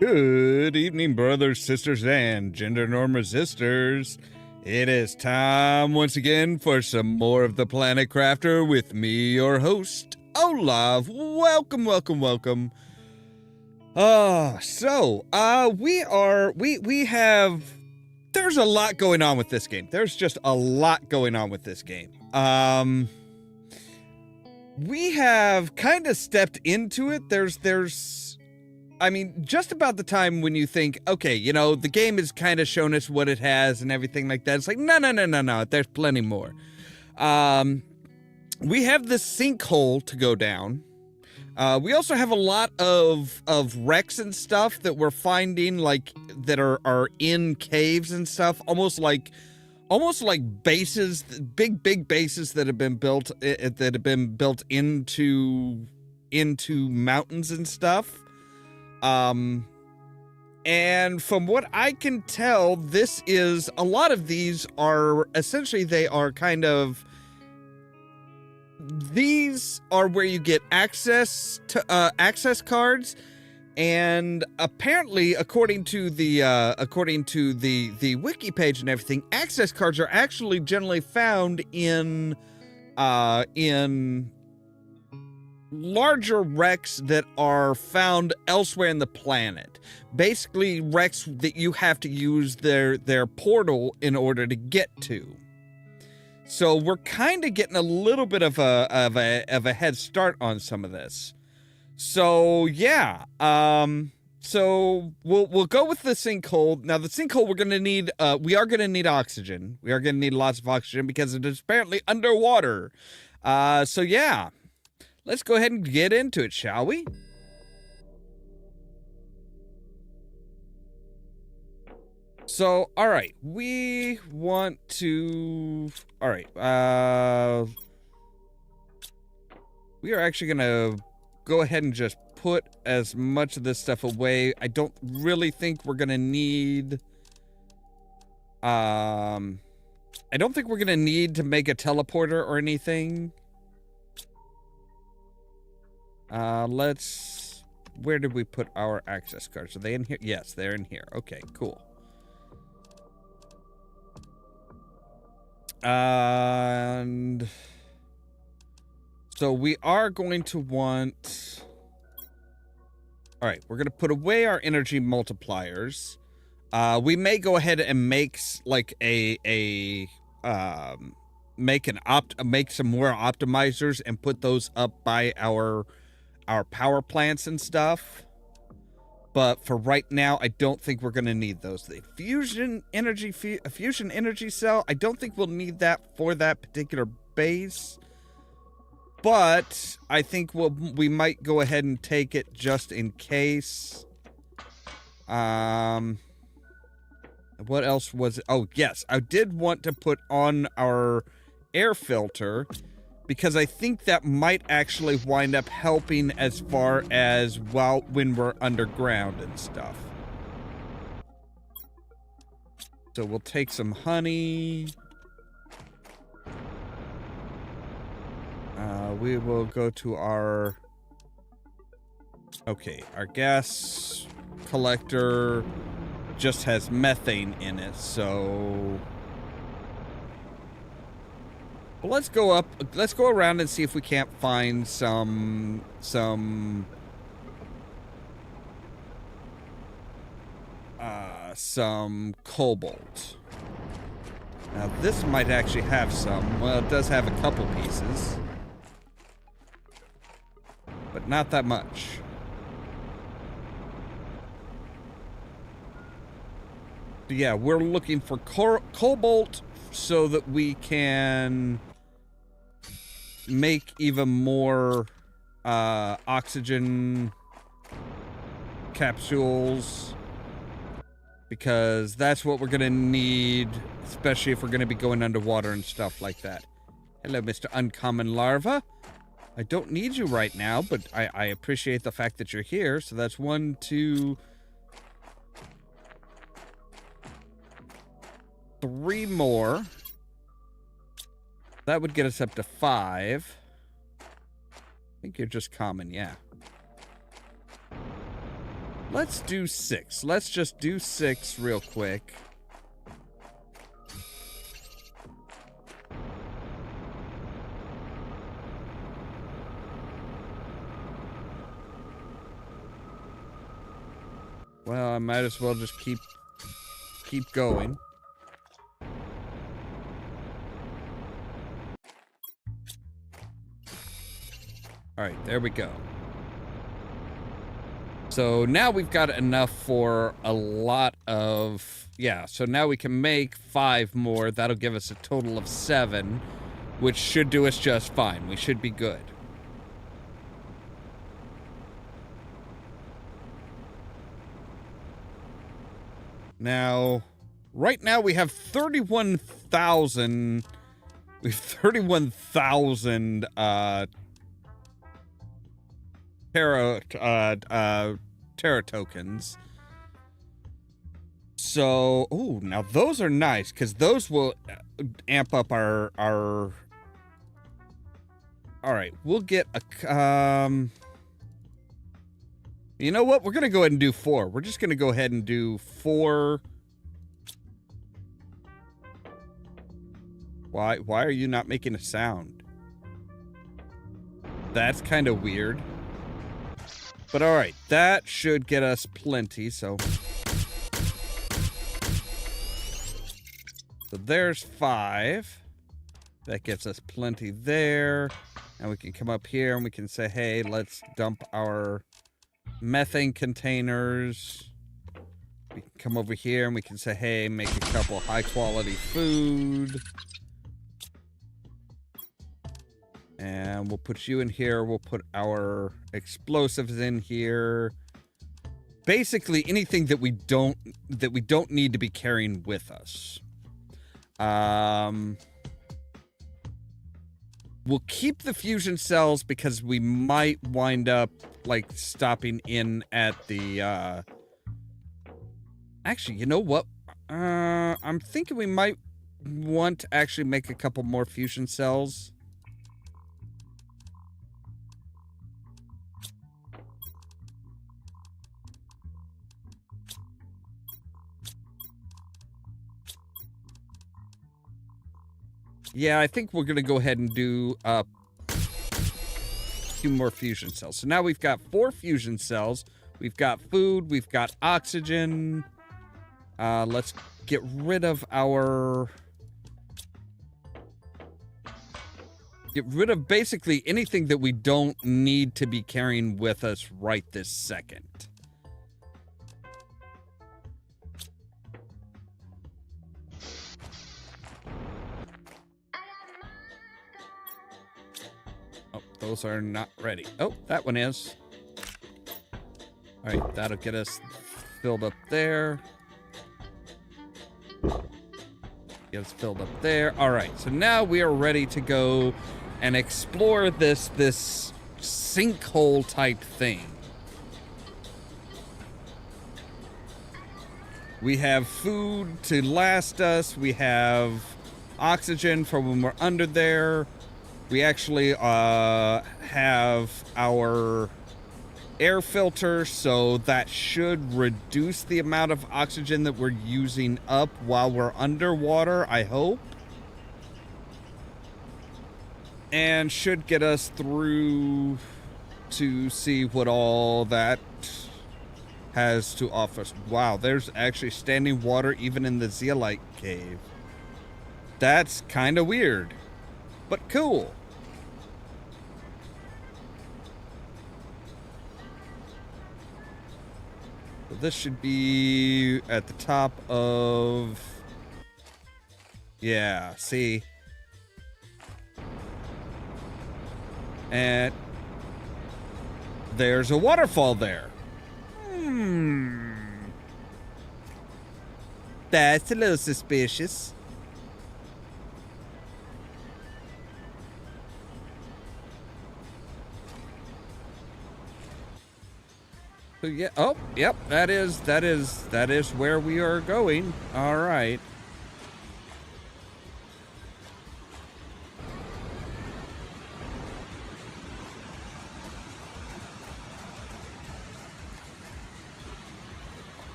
Good evening, brothers, sisters, and gender norm resistors. It is time once again for some more of the Planet Crafter with me, your host, Ollamh. Welcome, welcome, welcome. We have. There's a lot going on with this game. There's just a lot going on with this game. We have kind of stepped into it. I mean, just about the time when you think, okay, you know, the game has kind of shown us what it has and everything like that. It's like, no. There's plenty more. We have this sinkhole to go down. We also have a lot of wrecks and stuff that we're finding, like, that are in caves and stuff, almost like bases, big bases that have been built into mountains and stuff. And from what I can tell, a lot of these are essentially, these are where you get access to access cards, and apparently, according to the wiki page and everything, access cards are actually generally found in larger wrecks that are found elsewhere in the planet. Basically, wrecks that you have to use their portal in order to get to. So we're kind of getting a little bit of a head start on some of this. So yeah, so we'll go with the sinkhole. Now the sinkhole, we are gonna need oxygen. We are gonna need lots of oxygen because it is apparently underwater. So yeah, let's go ahead and get into it, shall we? So, all right, we want to, all right, we are actually gonna go ahead and just put as much of this stuff away. I don't really think we're gonna need, I don't think we're gonna need to make a teleporter or anything. Where did we put our access cards? Are they in here? Yes, they're in here. Okay, cool. And so we are going to want, all right, we're going to put away our energy multipliers. We may go ahead and make like make some more optimizers and put those up by our power plants and stuff. But for right now, I don't think we're going to need those. The fusion energy cell, I don't think we'll need that for that particular base. But I think we might go ahead and take it just in case. What else was it? Oh, yes. I did want to put on our air filter, because I think that might actually wind up helping as far as when we're underground and stuff. So we'll take some honey. We will go to our gas collector just has methane in it, so well, let's go around and see if we can't find some cobalt. Now this might actually have some. Well, it does have a couple pieces, but not that much. But yeah, we're looking for cobalt so that we can make even more oxygen capsules, because that's what we're gonna need, especially if we're gonna be going underwater and stuff like that. Hello, Mr. Uncommon Larva. I don't need you right now, but I appreciate the fact that you're here. So that's 1, 2, 3 more. That would get us up to 5. I think you're just common, yeah. Let's do 6. Let's just do 6 real quick. Well, I might as well just keep going. All right, there we go. So now we've got enough for a lot of, yeah, so now we can make 5 more. That'll give us a total of 7, which should do us just fine. We should be good. Now, right now we have 31,000. We have 31,000 Terra tokens. So, oh, now those are nice because those will amp up our. All right, we'll get a You know what? We're gonna go ahead and do 4. We're just gonna go ahead and do 4. Why are you not making a sound? That's kind of weird. But all right, that should get us plenty. So there's 5. That gets us plenty there. And we can come up here and we can say, hey, let's dump our methane containers. We can come over here and we can say, hey, make a couple high quality food. And we'll put you in here. We'll put our explosives in here. Basically anything that we don't need to be carrying with us. We'll keep the fusion cells because we might wind up like stopping in at the actually, you know what? I'm thinking we might want to actually make a couple more fusion cells. Yeah, I think we're going to go ahead and do a few more fusion cells. So now we've got 4 fusion cells. We've got food. We've got oxygen. Let's get rid of our... Get rid of basically anything that we don't need to be carrying with us right this second. Oh, those are not ready. Oh, that one is. All right, that'll get us filled up there. Get us filled up there. All right, so now we are ready to go and explore this sinkhole type thing. We have food to last us. We have oxygen for when we're under there. We actually have our air filter, so that should reduce the amount of oxygen that we're using up while we're underwater, I hope. And should get us through to see what all that has to offer us. Wow, there's actually standing water even in the zeolite cave. That's kind of weird, but cool. So this should be at the top of... Yeah, see? And there's a waterfall there. That's a little suspicious. So yeah, oh, yep, that is where we are going. All right.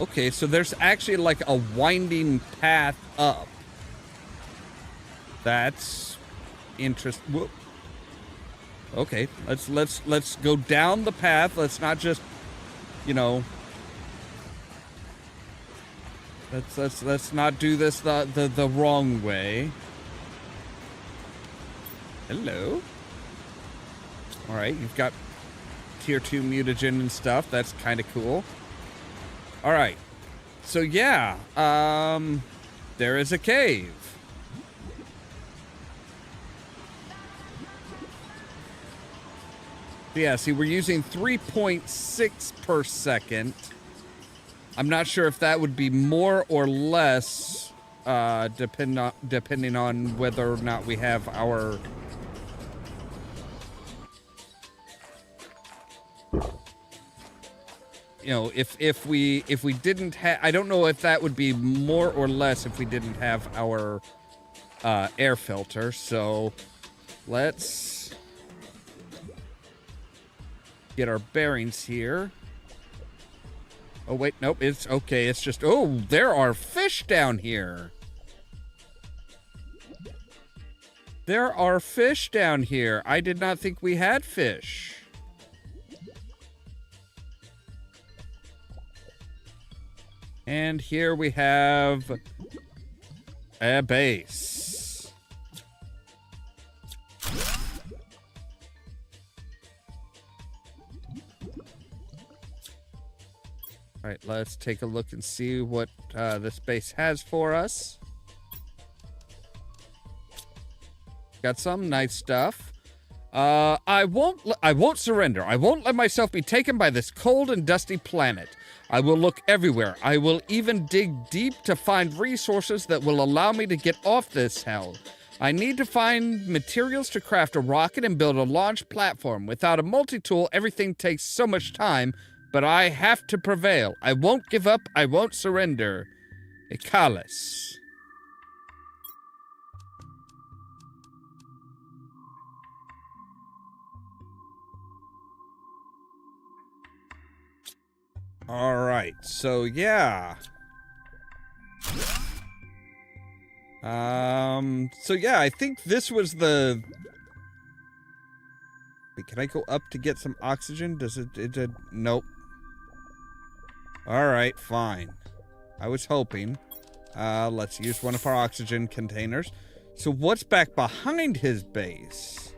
Okay, so there's actually like a winding path up. That's interesting. Okay, let's go down the path. Let's not just, you know, let's not do this the wrong way. Hello. All right, you've got tier 2 mutagen and stuff. That's kind of cool. All right. So yeah, there is a cave. Yeah, see, we're using 3.6 per second. I'm not sure if that would be more or less, depending on whether or not we have our... You know, if we didn't have... I don't know if that would be more or less if we didn't have our air filter, so let's... get our bearings here. Oh, wait, nope, it's okay. It's just, oh, there are fish down here. There are fish down here. I did not think we had fish. And here we have a base. All right, let's take a look and see what this base has for us. Got some nice stuff. I won't surrender. I won't let myself be taken by this cold and dusty planet. I will look everywhere. I will even dig deep to find resources that will allow me to get off this hell. I need to find materials to craft a rocket and build a launch platform. Without a multi-tool, everything takes so much time. But I have to prevail. I won't give up. I won't surrender. Icalis. All right. So, yeah. So, yeah, I think this was the... Wait, can I go up to get some oxygen? Does it nope. Alright, fine. I was hoping. Let's use one of our oxygen containers. So what's back behind his base?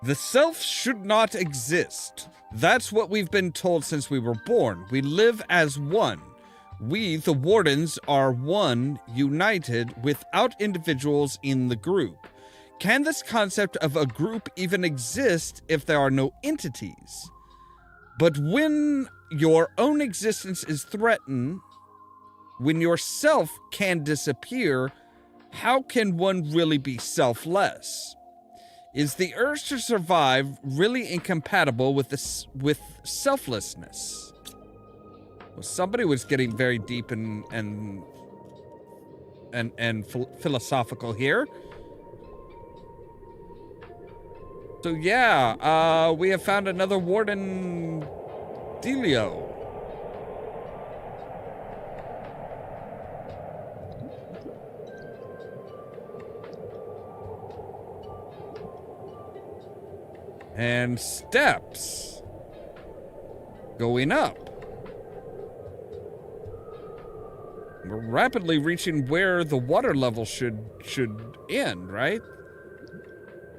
The self should not exist. That's what we've been told since we were born. We live as one. We, the Wardens, are one, united, without individuals in the group. Can this concept of a group even exist if there are no entities? But when your own existence is threatened, when your self can disappear, how can one really be selfless? Is the urge to survive really incompatible with selflessness? Well, somebody was getting very deep and philosophical here. So yeah, we have found another Warden Delio. And steps going up. We're rapidly reaching where the water level should end, right?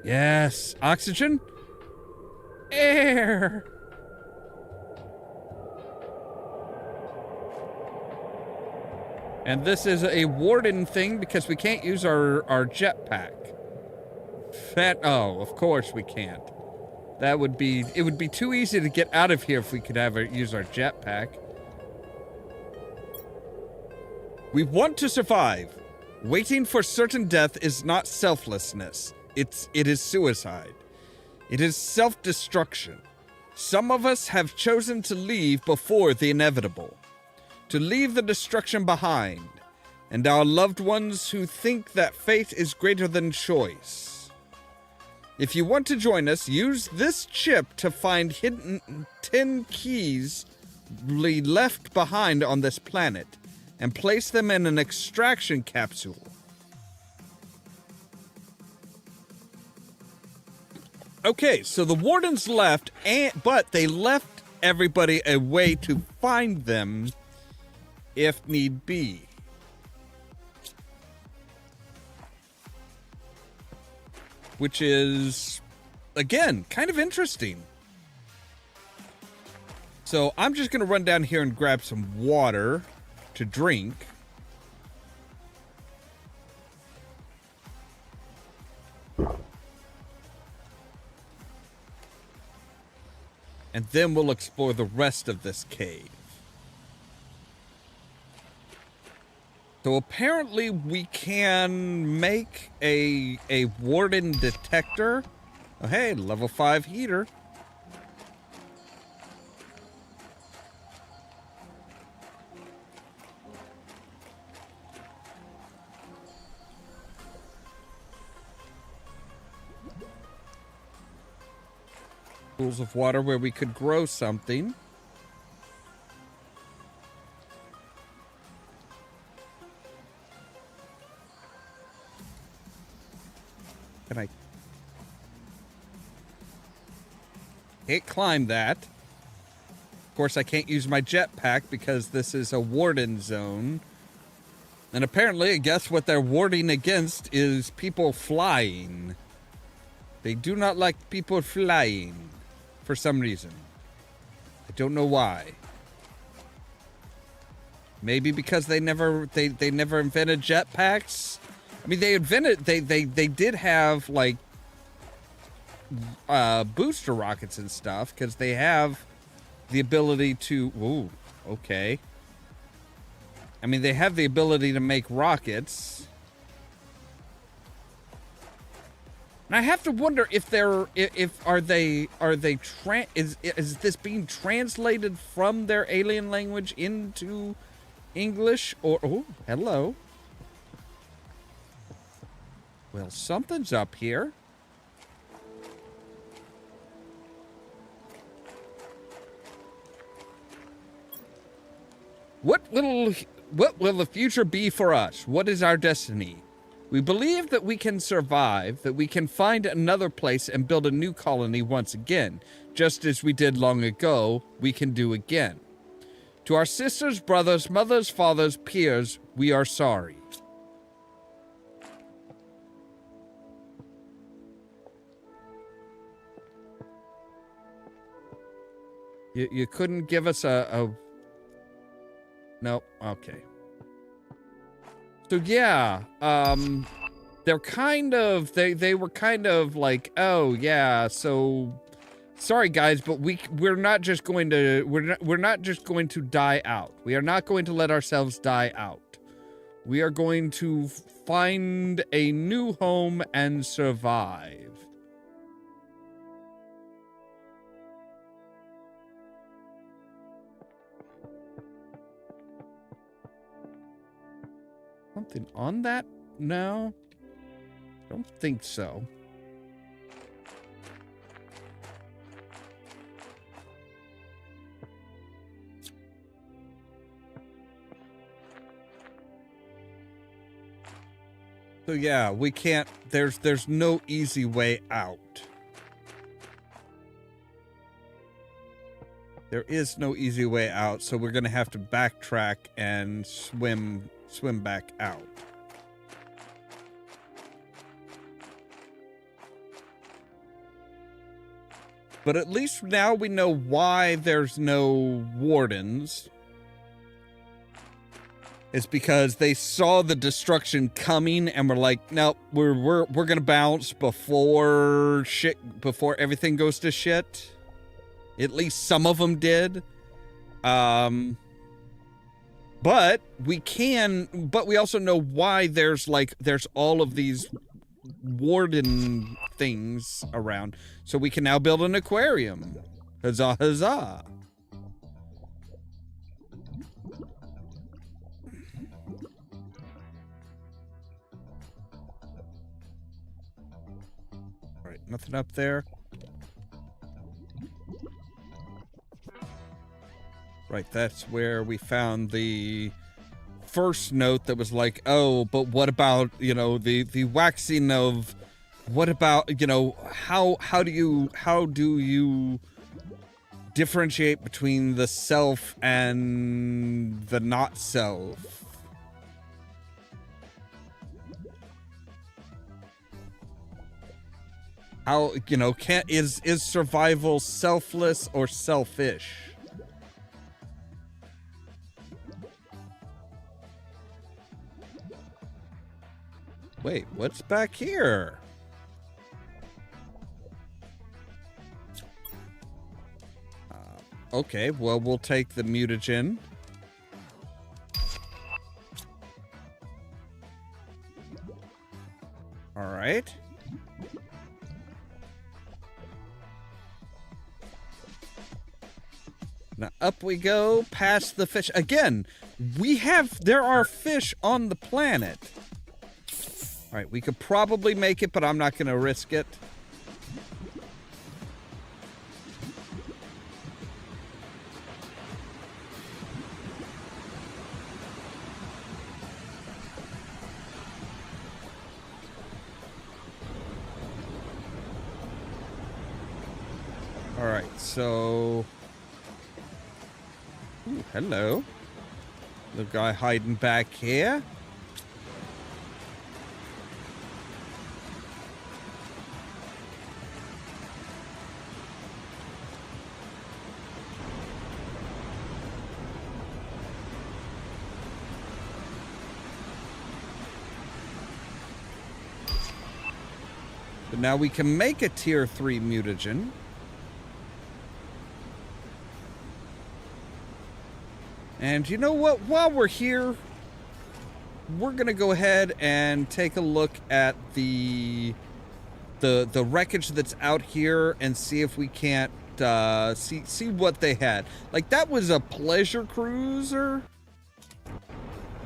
Yes. Oxygen? Air! And this is a Warden thing because we can't use our jetpack. Oh, of course we can't. It would be too easy to get out of here if we could use our jetpack. We want to survive. Waiting for certain death is not selflessness. It is suicide. It is self-destruction. Some of us have chosen to leave before the inevitable. To leave the destruction behind. and our loved ones who think that fate is greater than choice. If you want to join us, use this chip to find hidden 10 keys left behind on this planet and place them in an extraction capsule. Okay, so the wardens left, but they left everybody a way to find them if need be. Which is, again, kind of interesting. So I'm just going to run down here and grab some water to drink. And then we'll explore the rest of this cave. So apparently we can make a warden detector. Oh, hey, level 5 heater. Pools of water where we could grow something. Can I? Can't climb that. Of course, I can't use my jetpack because this is a warden zone. And apparently, I guess what they're warding against is people flying. They do not like people flying for some reason. I don't know why. Maybe because they never invented jetpacks. I mean, they did have like booster rockets and stuff because they have the ability to. Ooh, okay. I mean, they have the ability to make rockets. And I have to wonder if is this being translated from their alien language into English or oh, hello. Well, something's up here. What will the future be for us? What is our destiny? We believe that we can survive, that we can find another place and build a new colony once again. Just as we did long ago, we can do again. To our sisters, brothers, mothers, fathers, peers, we are sorry. You couldn't give us a... No, okay. So yeah, they're kind of, they were kind of like, oh yeah, so sorry guys, but we're not just going to, we're not just going to die out. We are not going to let ourselves die out. We are going to find a new home and survive. Something on that? No. Don't think so. So yeah, we can't, there's no easy way out. There is no easy way out, so we're gonna have to backtrack and swim back out. But at least now we know why there's no wardens. It's because they saw the destruction coming and were like, nope, we're gonna bounce before everything goes to shit. At least some of them did. But we also know why there's all of these warden things around. So we can now build an aquarium. Huzzah, huzzah. nothing up there. Right, that's where we found the first note that was like, oh, but what about, you know, the waxing of, what about, you know, how do you differentiate between the self and the not self? How, you know, is survival selfless or selfish? Wait, what's back here? Okay, well, we'll take the mutagen. All right. Now up we go, past the fish. Again, there are fish on the planet. All right, we could probably make it, but I'm not going to risk it. All right, so... Ooh, hello. The guy hiding back here. But now we can make a tier 3 mutagen. And you know what? While we're here, we're gonna go ahead and take a look at the wreckage that's out here and see if we can't see what they had. Like, that was a pleasure cruiser.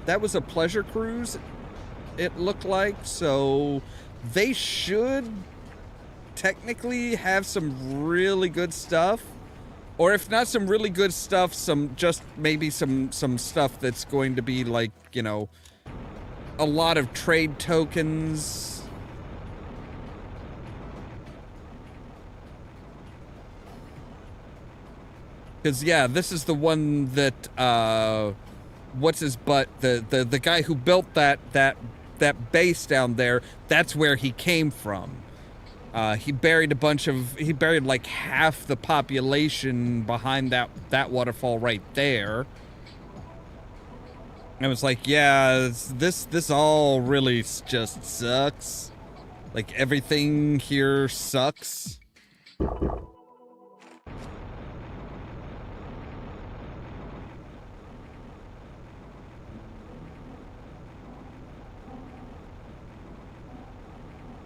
That was a pleasure cruise, it looked like. So they should technically have some really good stuff. Or if not some really good stuff, maybe some stuff that's going to be like, you know, a lot of trade tokens. Because, yeah, this is the one that, what's his butt? The guy who built that base down there, that's where he came from. He buried like half the population behind that waterfall right there. And it was like, yeah, this all really just sucks. Like, everything here sucks.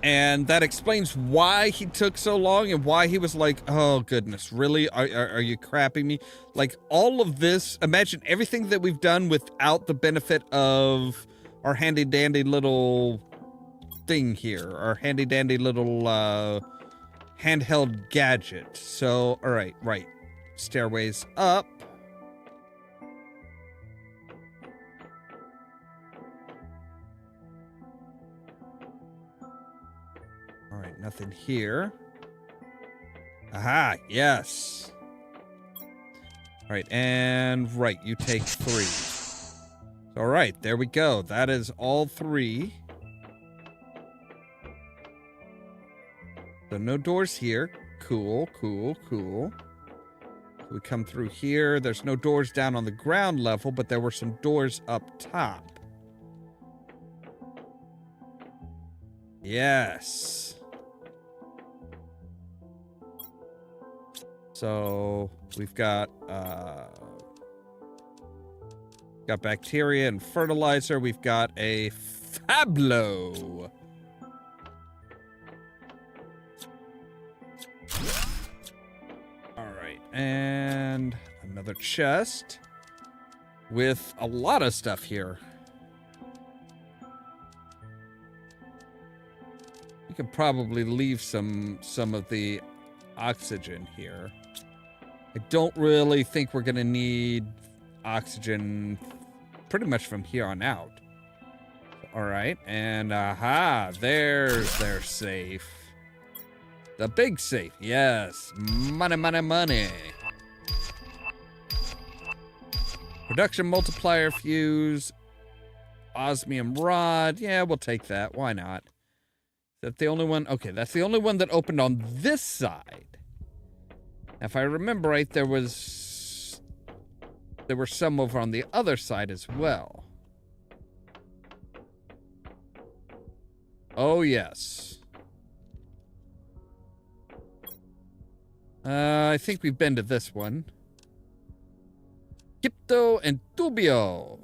And that explains why he took so long and why he was like, oh, goodness, really? Are you crapping me? Like, all of this, imagine everything that we've done without the benefit of our handy-dandy little thing here. Our handy-dandy little handheld gadget. So, all right, right. Stairways up. All right, nothing here. Aha, yes. All right, and right, you take 3. All right, there we go. That is all 3. So no doors here. Cool, cool, cool. We come through here. There's no doors down on the ground level, but there were some doors up top. Yes. So we've got bacteria and fertilizer. We've got a Fablo. All right, and another chest with a lot of stuff here. We could probably leave some of the oxygen here. I don't really think we're gonna need oxygen pretty much from here on out. All right, and aha, there's their safe. The big safe, yes. Money, money, money. Production multiplier fuse. Osmium rod. Yeah, we'll take that. Why not? Is that the only one? Okay, that's the only one that opened on this side. If I remember right, there were some over on the other side as well. Oh, yes. I think we've been to this one. Crypto and Tubio.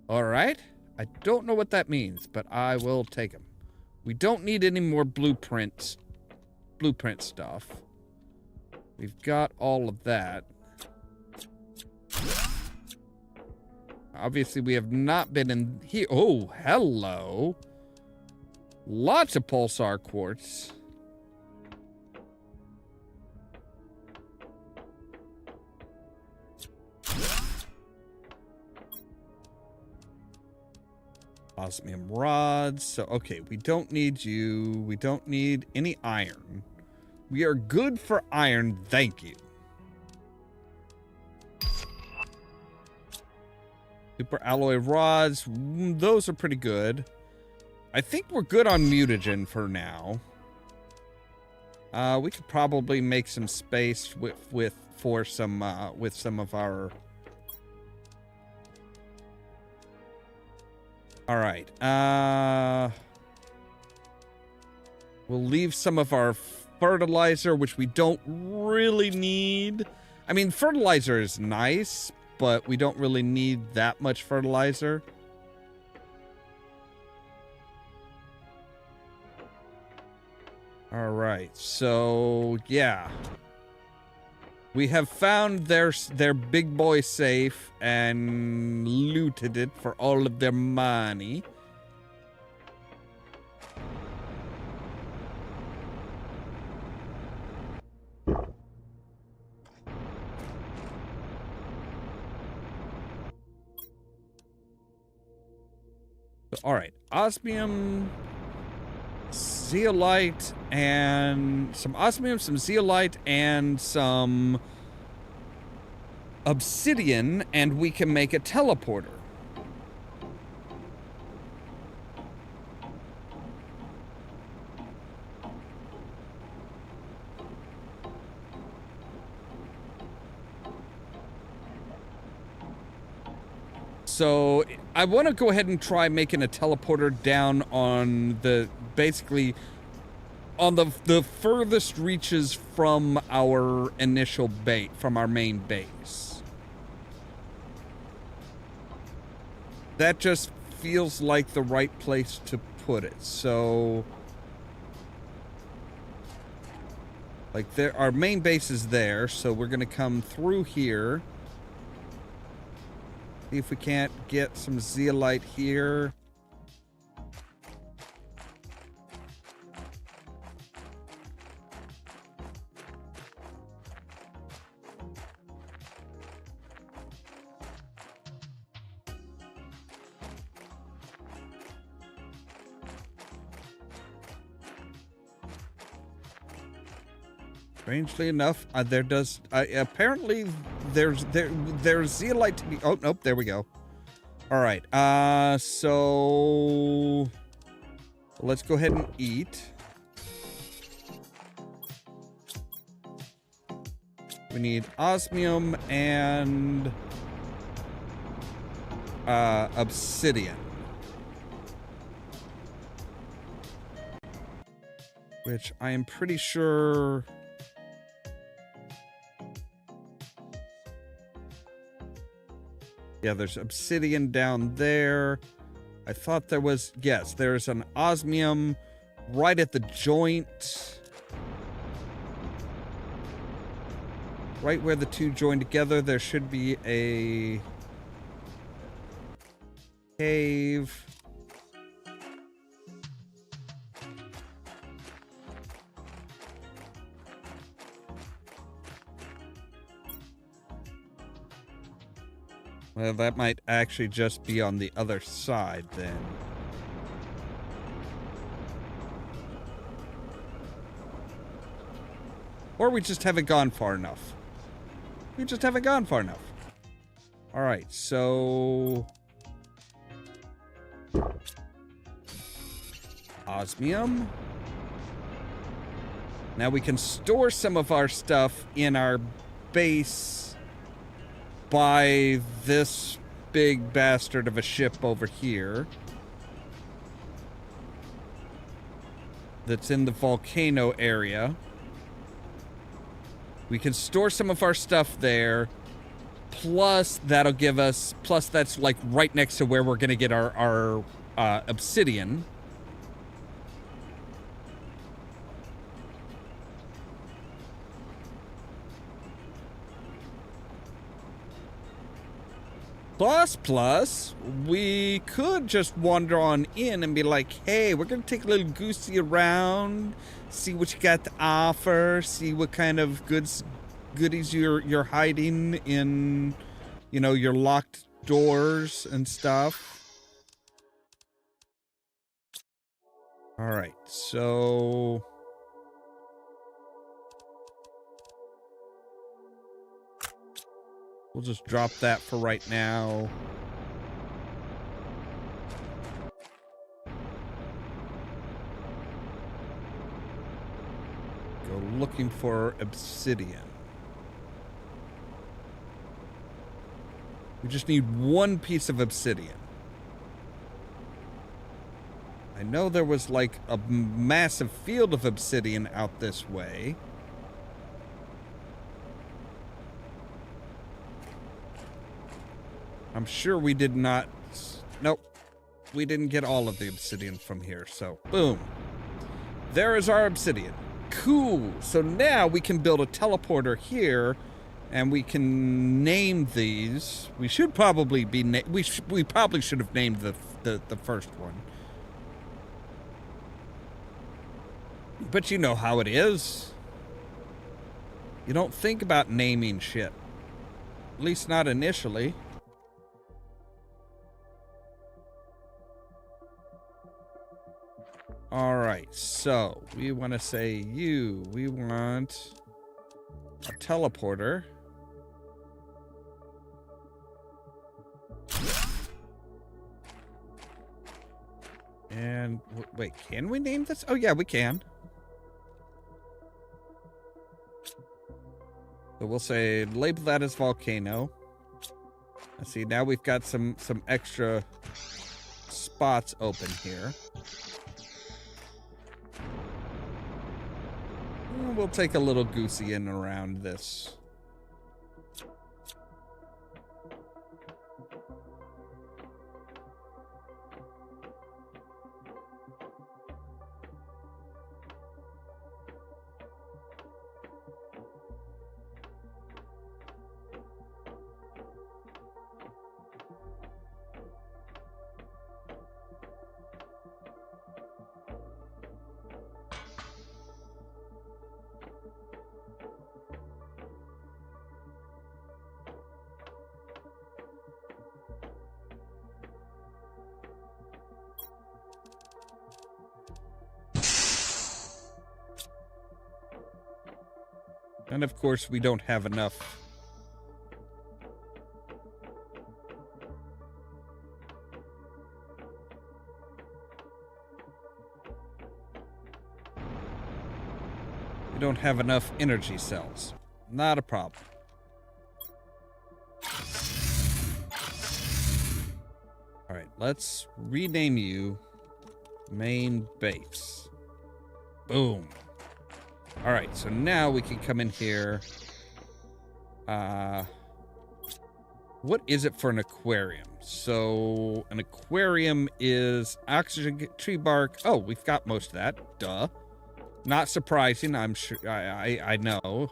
All right. I don't know what that means, but I will take them. We don't need any more blueprint stuff. We've got all of that. Obviously, we have not been in here. Oh, hello. Lots of pulsar quartz. Osmium rods. So, okay, we don't need you. We don't need any iron. We are good for iron, thank you. Super alloy rods. Those are pretty good. I think we're good on mutagen for now. We could probably make some space with some of our. All right. We'll leave some of our fertilizer, which we don't really need. I mean, fertilizer is nice, but we don't really need that much fertilizer. All right, so yeah, we have found their big boy safe and looted it for all of their money. All right, osmium, zeolite, and some osmium, some zeolite, and some obsidian, and we can make a teleporter. So I want to go ahead and try making a teleporter down on basically on the furthest reaches from our initial base, from our main base. That just feels like the right place to put it. So, like, our main base is there, so we're gonna come through here. See if we can't get some zeolite here. Strangely enough, apparently there's zeolite to be. Oh nope, there we go. All right, so let's go ahead and eat. We need osmium and obsidian, which I am pretty sure. Yeah, there's obsidian down there. I thought there was, yes, there's an osmium right at the joint. Right where the two join together, there should be a cave. Well, that might actually just be on the other side then. Or we just haven't gone far enough. We just haven't gone far enough. Alright, so... osmium. Now we can store some of our stuff in our base by this big bastard of a ship over here. That's in the volcano area. We can store some of our stuff there. Plus, that'll give us... plus, that's like right next to where we're going to get our obsidian. Plus, we could just wander on in and be like, hey, we're going to take a little goosey around, see what you got to offer, see what kind of goodies you're hiding in, you know, your locked doors and stuff. All right, so... we'll just drop that for right now. Go looking for obsidian. We just need one piece of obsidian. I know there was like a massive field of obsidian out this way. I'm sure we did not... nope. We didn't get all of the obsidian from here, so boom. There is our obsidian. Cool. So now we can build a teleporter here, and we can name these. We should probably be... we probably should have named the first one. But you know how it is. You don't think about naming shit. At least not initially. Alright, so we want to say we want a teleporter. And wait, can we name this? Oh yeah, we can. So we'll say label that as volcano. Let's see, now we've got some extra spots open here. We'll take a little goosey in around this. And of course, we don't have enough. We don't have enough energy cells. Not a problem. All right, let's rename you main base. Boom. All right, so now we can come in here. What is it for an aquarium? So an aquarium is oxygen, tree bark. Oh, we've got most of that. Duh. Not surprising, I'm sure. I know.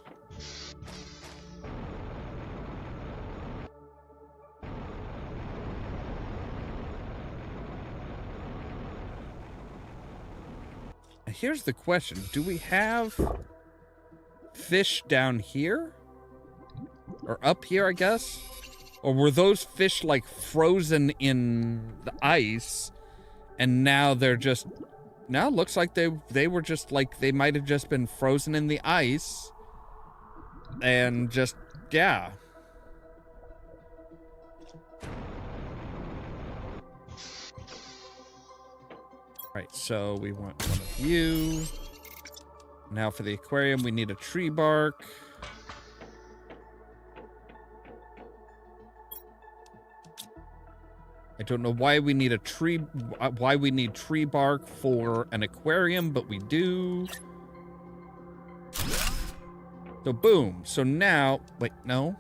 Here's the question. Do we have fish down here? Or up here, I guess? Or were those fish, like, frozen in the ice, and now they're just... Now it looks like they were just, like, they might have just been frozen in the ice, and just, yeah. Right, so we want one of you. Now for the aquarium, we need a tree bark. I don't know why we need tree bark for an aquarium, but we do. So boom. So now, wait, no.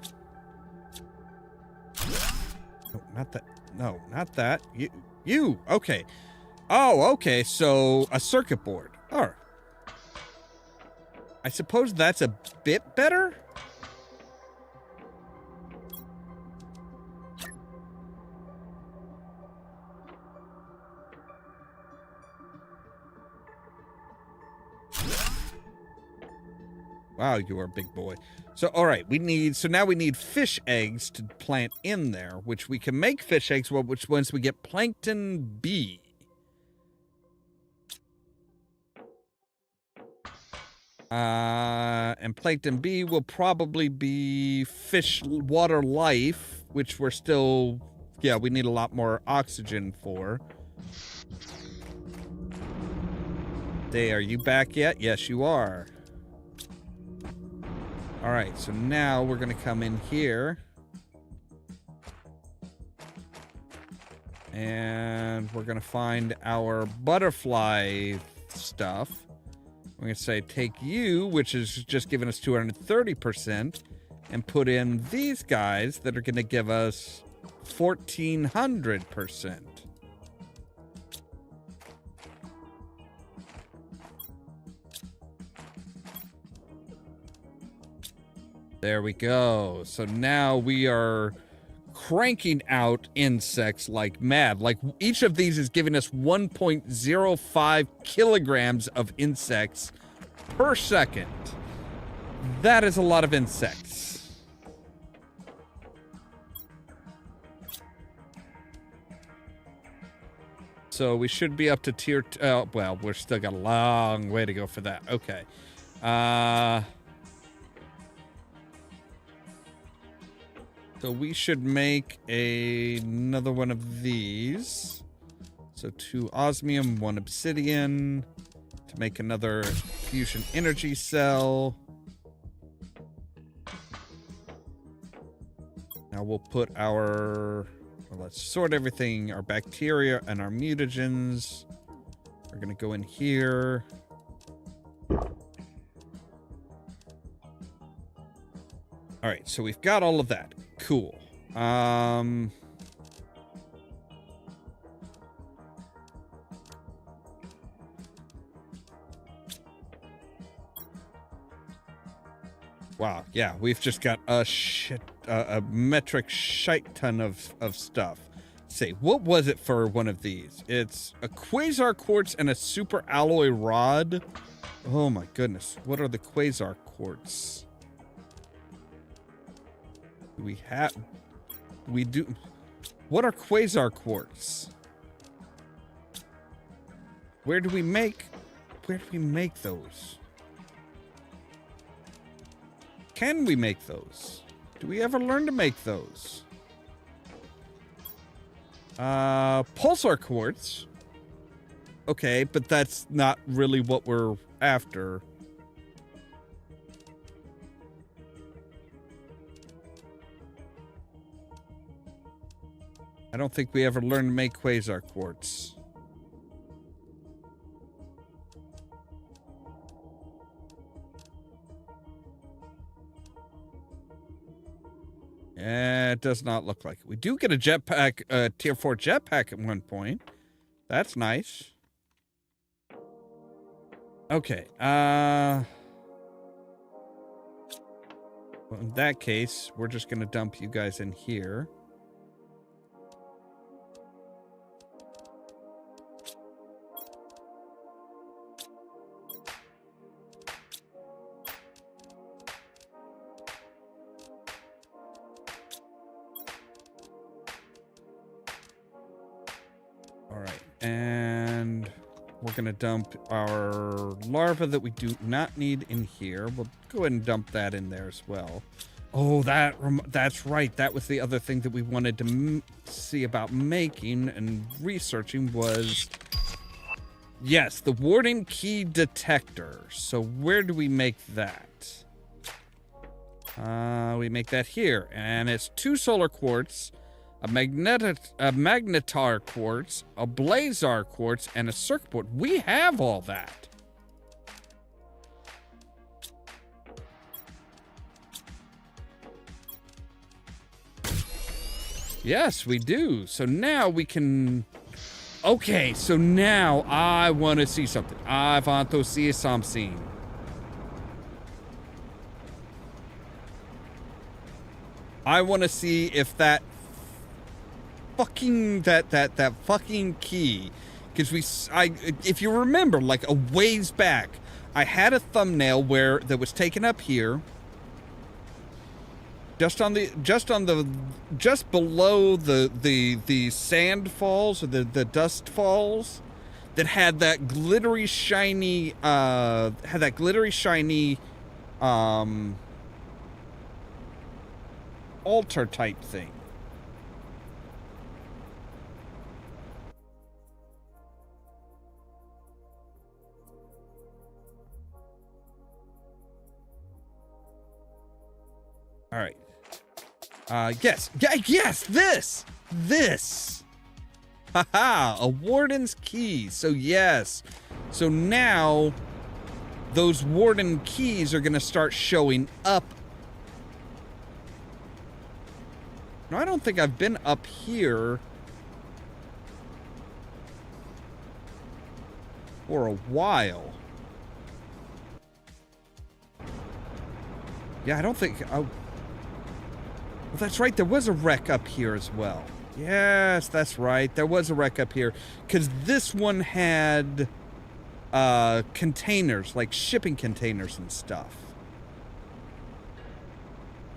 No, not that. No, not that. You, okay. Oh, okay, so a circuit board. All right. I suppose that's a bit better? Wow, you are a big boy. So, all right, now we need fish eggs to plant in there, which we can make fish eggs, which once we get plankton B. And plankton B will probably be fish water life, which we're still, yeah, we need a lot more oxygen for. Day, are you back yet? Yes, you are. All right, so now we're going to come in here. And we're going to find our butterfly stuff. We're going to say take you, which is just giving us 230%, and put in these guys that are going to give us 1,400%. There we go. So now we are cranking out insects like mad. Like, each of these is giving us 1.05 kilograms of insects per second. That is a lot of insects. So we should be up to tier... well, we're still got a long way to go for that. Okay. So we should make another one of these. So 2 osmium, 1 obsidian to make another fusion energy cell. Now we'll put our, well, let's sort everything, our bacteria and our mutagens. We're going to go in here. All right, so we've got all of that. Cool. Wow, yeah, we've just got a metric shite ton of stuff. Say, what was it for one of these? It's a quasar quartz and a super alloy rod. Oh my goodness, what are the quasar quartz? What are quasar quartz? Where do we make those? Can we make those? Do we ever learn to make those? Pulsar quartz. Okay, but that's not really what we're after. I don't think we ever learned to make quasar quartz. It does not look like it. We do get a jetpack, tier 4 jetpack at one point. That's nice. Okay, well, in that case, we're just gonna dump you guys in here. All right, and we're gonna dump our larva that we do not need in here. We'll go ahead and dump that in there as well. Oh, that's right. That was the other thing that we wanted to see about making and researching was, yes, the warden key detector. So where do we make that? We make that here, and it's 2 solar quartz, a magnetar quartz, a blazar quartz, and a circuit board. We have all that. Yes, we do. So now we can... Okay, so now I want to see something. I want to see something. I want to see if that fucking that fucking key, because if you remember, like a ways back, I had a thumbnail that was taken up here, just below the sand falls, or the dust falls, that had that glittery shiny altar type thing. All right. Yes, this. Haha, a warden's key. So yes. So now those warden keys are going to start showing up. No, I don't think I've been up here for a while. Yeah, I don't think... Oh, well, that's right. There was a wreck up here as well. Yes, that's right. There was a wreck up here. Because this one had containers, like shipping containers and stuff.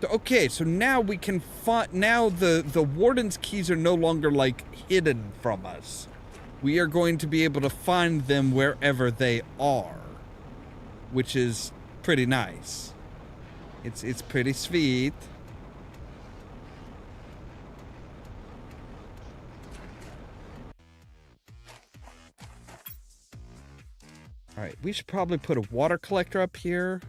Okay, so now we can find... Now the warden's keys are no longer, like, hidden from us. We are going to be able to find them wherever they are. Which is pretty nice. It's pretty sweet. Alright, we should probably put a water collector up here.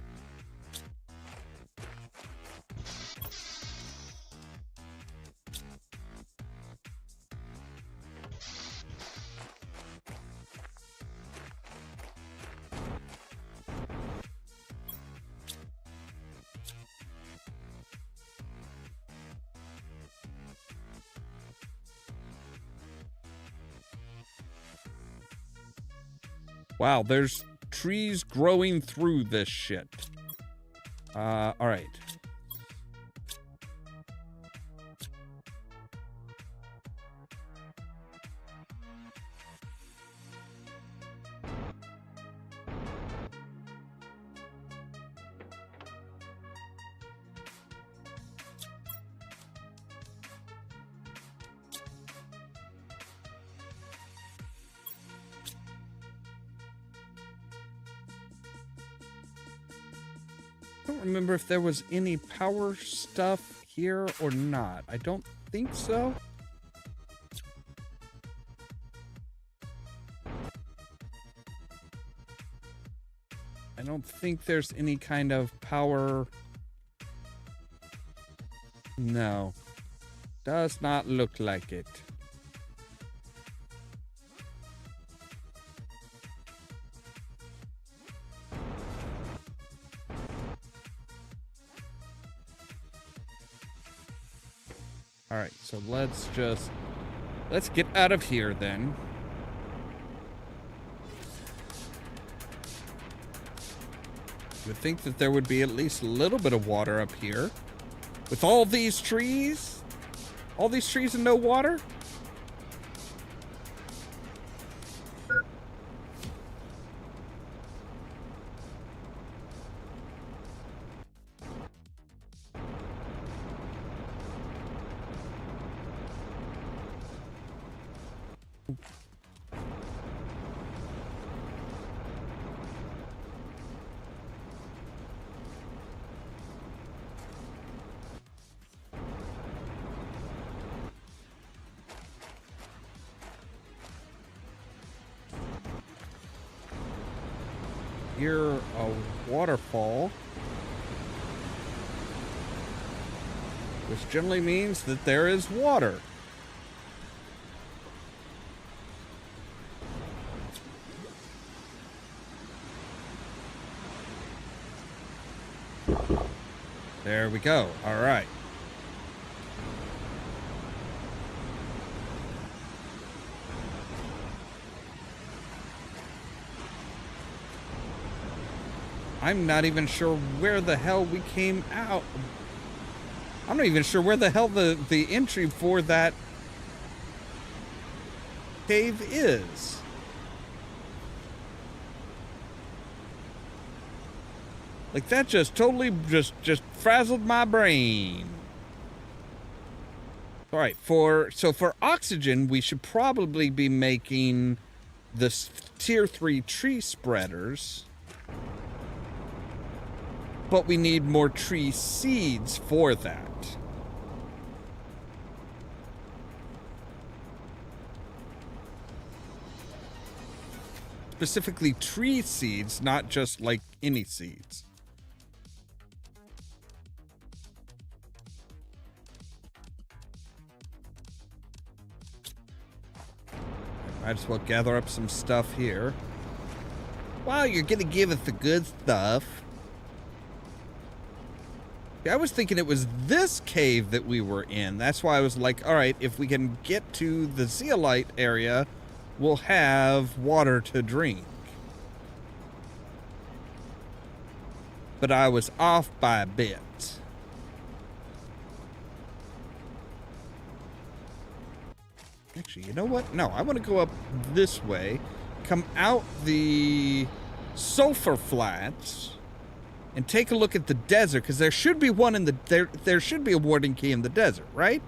Wow, there's trees growing through this shit. Alright. I don't remember if there was any power stuff here or not. I don't think so. I don't think there's any kind of power. No. Does not look like it. Alright, so let's get out of here then. You would think that there would be at least a little bit of water up here. With all these trees? All these trees and no water? hear a waterfall, which generally means that there is water. There we go. All right. I'm not even sure where the hell we came out. I'm not even sure where the hell the entry for that cave is. Like, that just totally just frazzled my brain. All right, so for oxygen, we should probably be making the tier 3 tree spreaders. But we need more tree seeds for that. Specifically tree seeds, not just like any seeds. Might as well gather up some stuff here. Wow, you're gonna give us the good stuff. I was thinking it was this cave that we were in. That's why I was like, all right, if we can get to the zeolite area, we'll have water to drink. But I was off by a bit. Actually, you know what? No, I want to go up this way, come out the sulfur flats, and take a look at the desert, because there should be one in the there should be a warden key in the desert, right?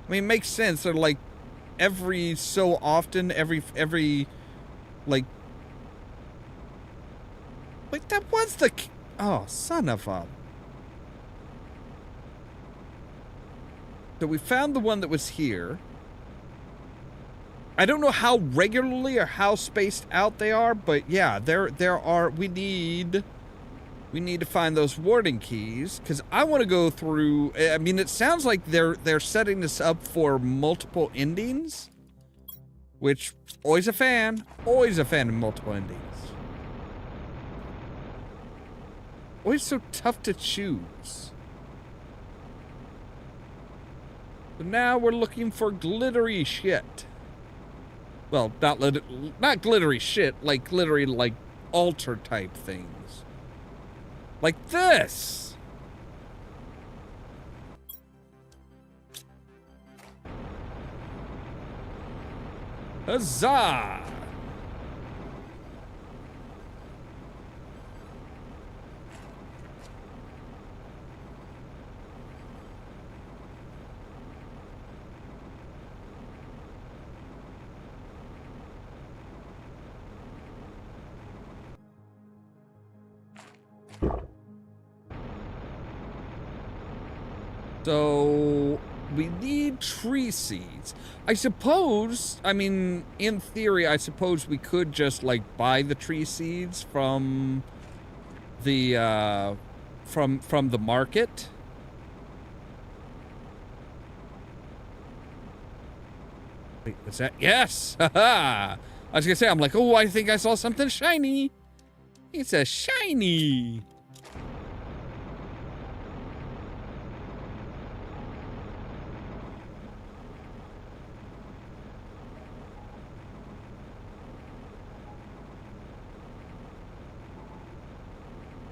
I mean, it makes sense. They're like every so often, every like wait, that was the oh, son of a. So we found the one that was here. I don't know how regularly or how spaced out they are, but yeah, there are. We need to find those warden keys, because I want to go through. I mean, it sounds like they're setting this up for multiple endings, which always a fan of multiple endings. Always so tough to choose. So now we're looking for glittery shit. Well, not glittery shit, like glittery, like altar type things. Like this! Huzzah! So we need tree seeds. I suppose, I mean, in theory, I suppose we could just like buy the tree seeds from the from the market. Wait, what's that? Yes! Haha! I was gonna say, I'm like, oh, I think I saw something shiny. It's a shiny.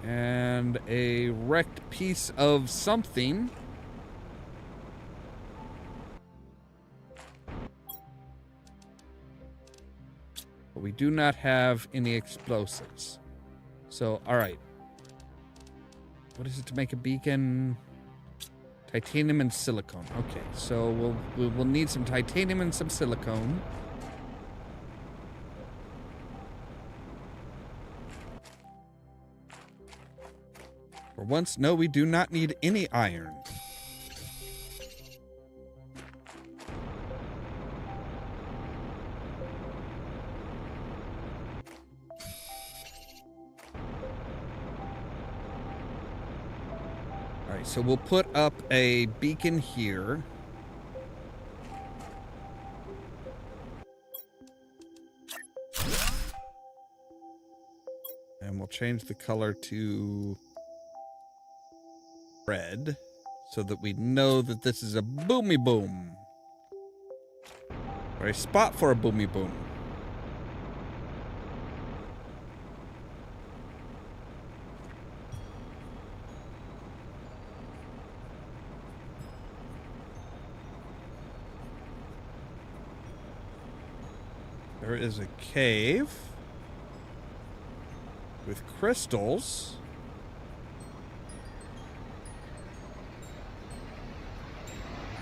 And a wrecked piece of something. But we do not have any explosives. So, alright. What is it to make a beacon? Titanium and silicone. Okay, so we'll need some titanium and some silicone. For once, no, we do not need any iron. so we'll put up a beacon here. And we'll change the color to red so that we know that this is a boomy boom. Or a spot for a boomy boom. There is a cave with crystals.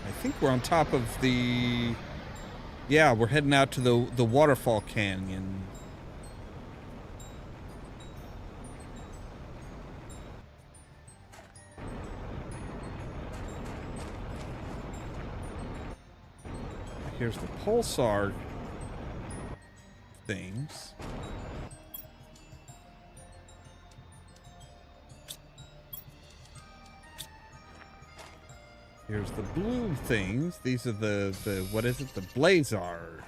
I think we're on top of the... Yeah, we're heading out to the waterfall canyon. Here's the pulsar things. Here's the blue things. These are the what is it? The blazar.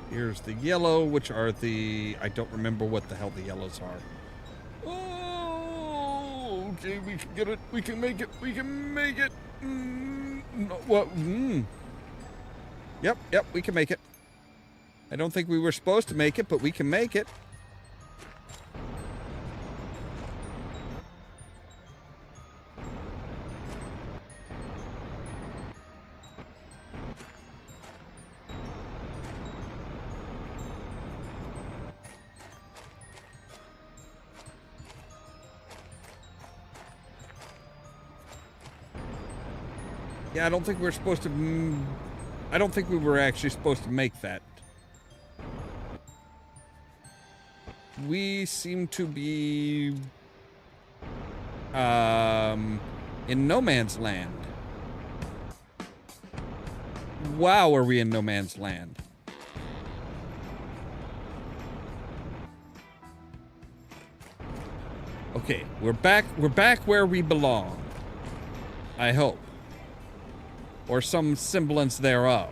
Here's the yellow, which are the... I don't remember what the hell the yellows are. Oh, okay, we can get it. We can make it. We can make it. No, what? Yep, we can make it. I don't think we were supposed to make it, but we can make it. Yeah, I don't think we're supposed to... I don't think we were actually supposed to make that. We seem to be... in no man's land. Wow, are we in no man's land? Okay, we're back where we belong. I hope. Or some semblance thereof.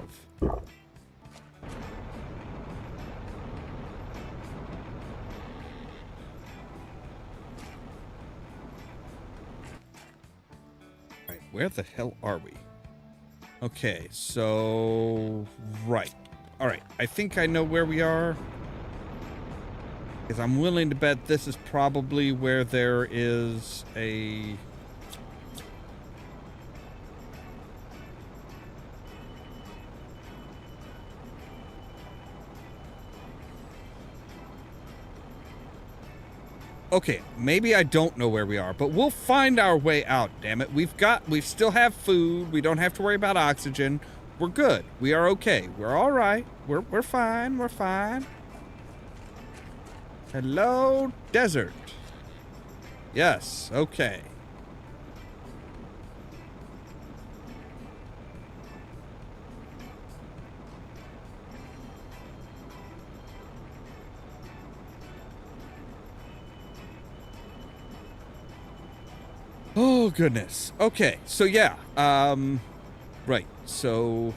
Right, where the hell are we? Okay, so... Right. Alright, I think I know where we are. Because I'm willing to bet this is probably where there is a... Okay, maybe I don't know where we are, but we'll find our way out, damn it. We still have food. We don't have to worry about oxygen. We're good. We are okay. We're all right. We're fine. We're fine. Hello, desert. Yes, okay. Oh, goodness. Okay, so yeah. Right, so...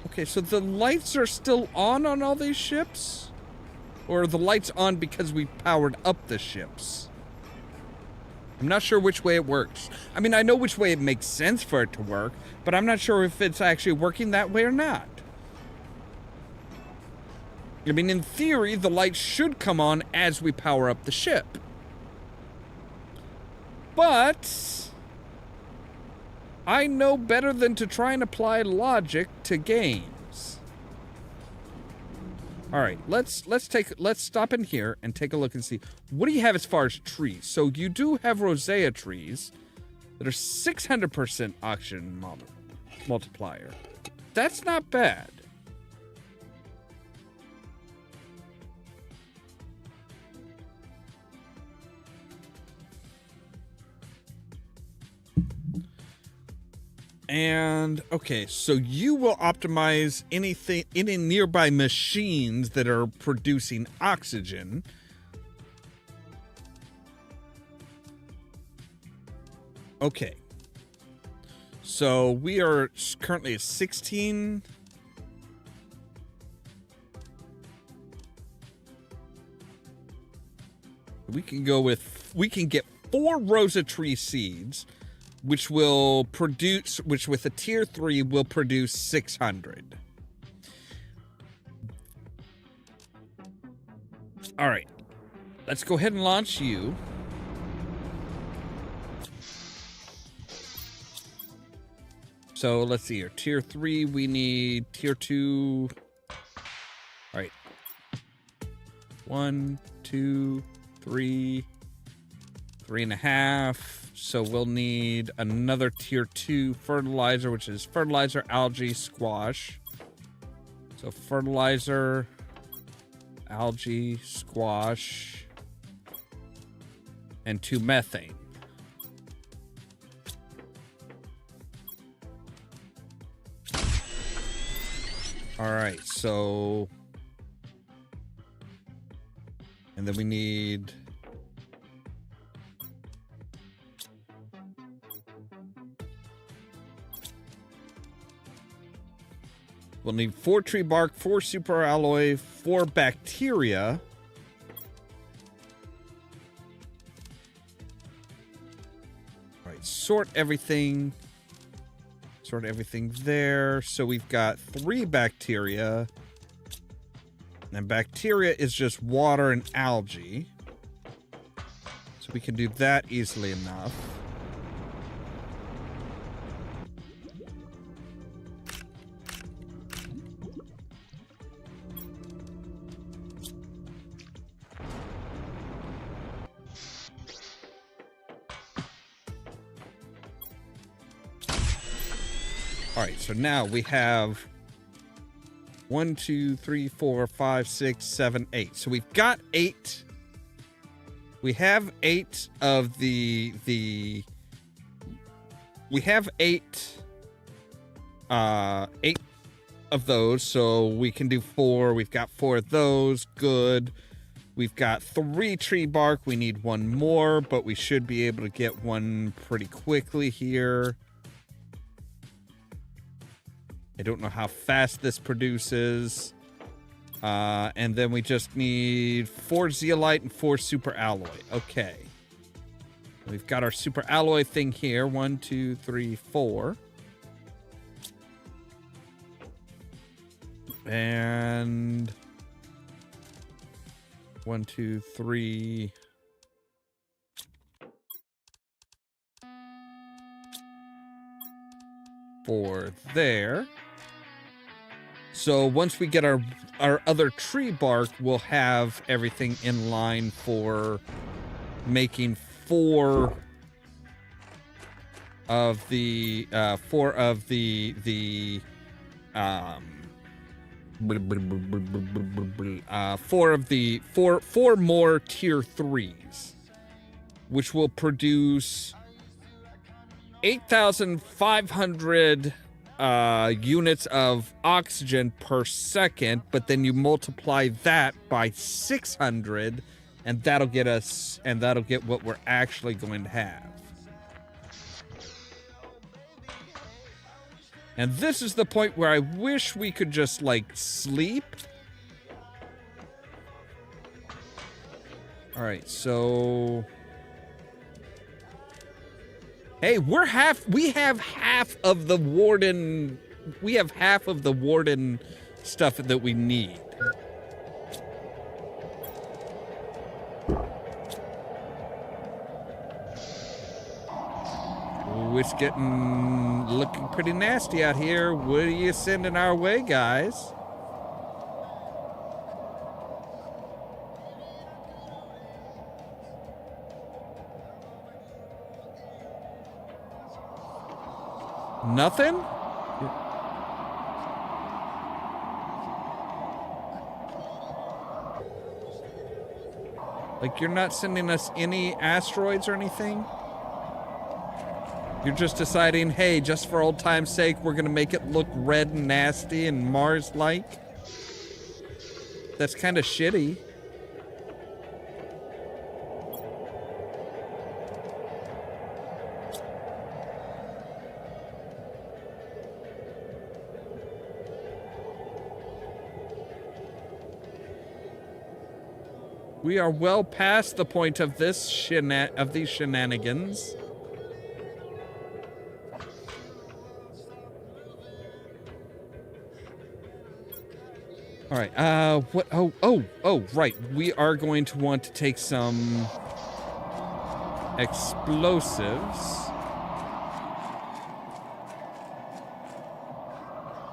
Okay, so the lights are still on all these ships? Or are the lights on because we powered up the ships? I'm not sure which way it works. I mean, I know which way it makes sense for it to work, but I'm not sure if it's actually working that way or not. I mean, in theory, the lights should come on as we power up the ship. But... I know better than to try and apply logic to games. Alright, let's stop in here and take a look and see. What do you have as far as trees? So you do have rosea trees that are 600% oxygen multiplier. That's not bad. And okay, so you will optimize any nearby machines that are producing oxygen. Okay. So we are currently at 16. We can get 4 Rosa tree seeds, which will produce, which with a tier 3 will produce 600. All right, let's go ahead and launch you. So let's see here. Tier 3, we need tier 2. All right. 1, 2, 3, 3.5. So we'll need another tier 2 fertilizer, which is fertilizer, algae, squash. So fertilizer, algae, squash, and 2 methane. All right, so, and then we need, we'll need 4 tree bark, 4 super alloy, 4 bacteria. All right, sort everything there. So we've got 3 bacteria, and bacteria is just water and algae, so we can do that easily enough. All right, so now we have 1, 2, 3, 4, 5, 6, 7, 8. So we've got 8. We have 8 of we have 8 of those, so we can do 4. We've got 4 of those. Good. We've got 3 tree bark. We need 1 more, but we should be able to get 1 pretty quickly here. I don't know how fast this produces. And then we just need 4 zeolite and 4 super alloy. Okay. We've got our super alloy thing here. 1, 2, 3, 4. And 1, 2, 3. For there. So once we get our other tree bark, we'll have everything in line for making 4 of the 4 of the 4 more tier 3s, which will produce 8,500 units of oxygen per second, but then you multiply that by 600, and that'll get what we're actually going to have. And this is the point where I wish we could just, like, sleep. All right, so... Hey, we have half of the warden stuff that we need. Ooh, it's looking pretty nasty out here. What are you sending our way, guys? Nothing? Like, you're not sending us any asteroids or anything? You're just deciding, hey, just for old time's sake, we're gonna make it look red and nasty and Mars-like? That's kind of shitty. We are well past the point of this these shenanigans. All right. What? Oh, right. We are going to want to take some explosives.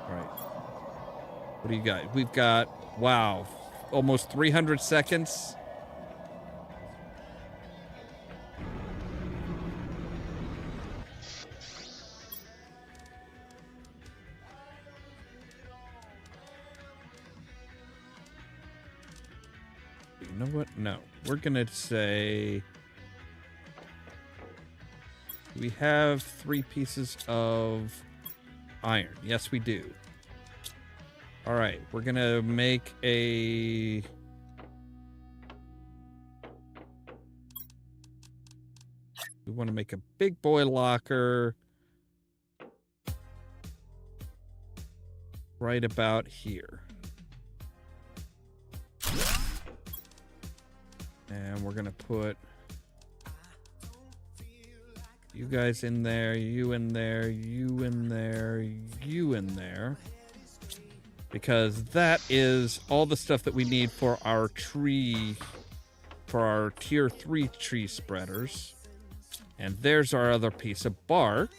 All right. What do you got? We've got, wow, almost 300 seconds. You know what? No. We're gonna say we have 3 pieces of iron. Yes, we do. All right, we're gonna make a... We want to make a big boy locker right about here. And we're gonna put you guys in there, you in there, you in there, you in there. Because that is all the stuff that we need for our tree, for our tier 3 tree spreaders. And there's our other piece of bark.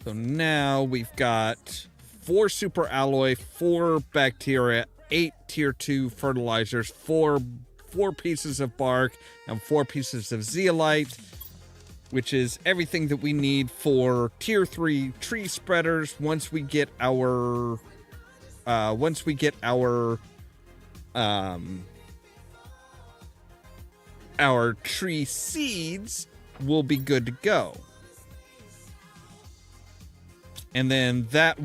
So now we've got 4 super alloy, 4 bacteria, 8 tier 2 fertilizers, 4 pieces of bark, and 4 pieces of zeolite, which is everything that we need for tier 3 tree spreaders. Once we get our tree seeds, we'll be good to go. And then that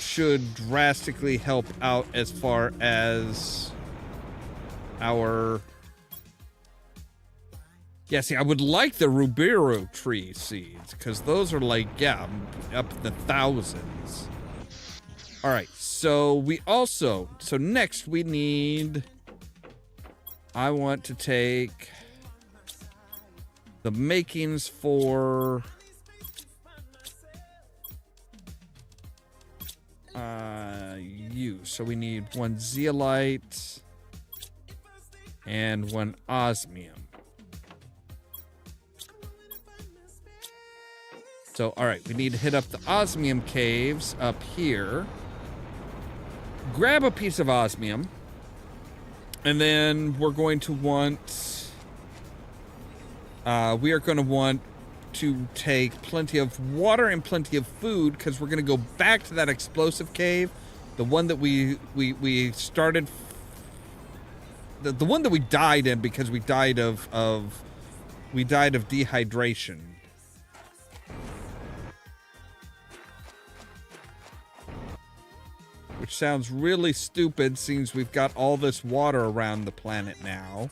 should drastically help out as far as our... Yeah, see, I would like the Rubiru tree seeds, because those are like, yeah, up in the thousands. All right, so next we need... I want to take the makings for... So we need 1 zeolite and 1 osmium. So, all right, we need to hit up the osmium caves up here. Grab a piece of osmium. And then we're going to want... we are going to want to take plenty of water and plenty of food, because we're going to go back to that explosive cave. The one that we started... The one that we died in because we died of dehydration. Which sounds really stupid, since we've got all this water around the planet now.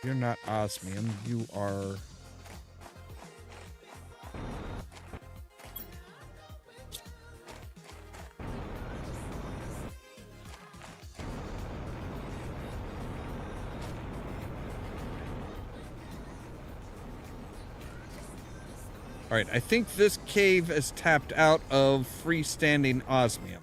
You're not osmium, you are... Alright, I think this cave is tapped out of freestanding osmium.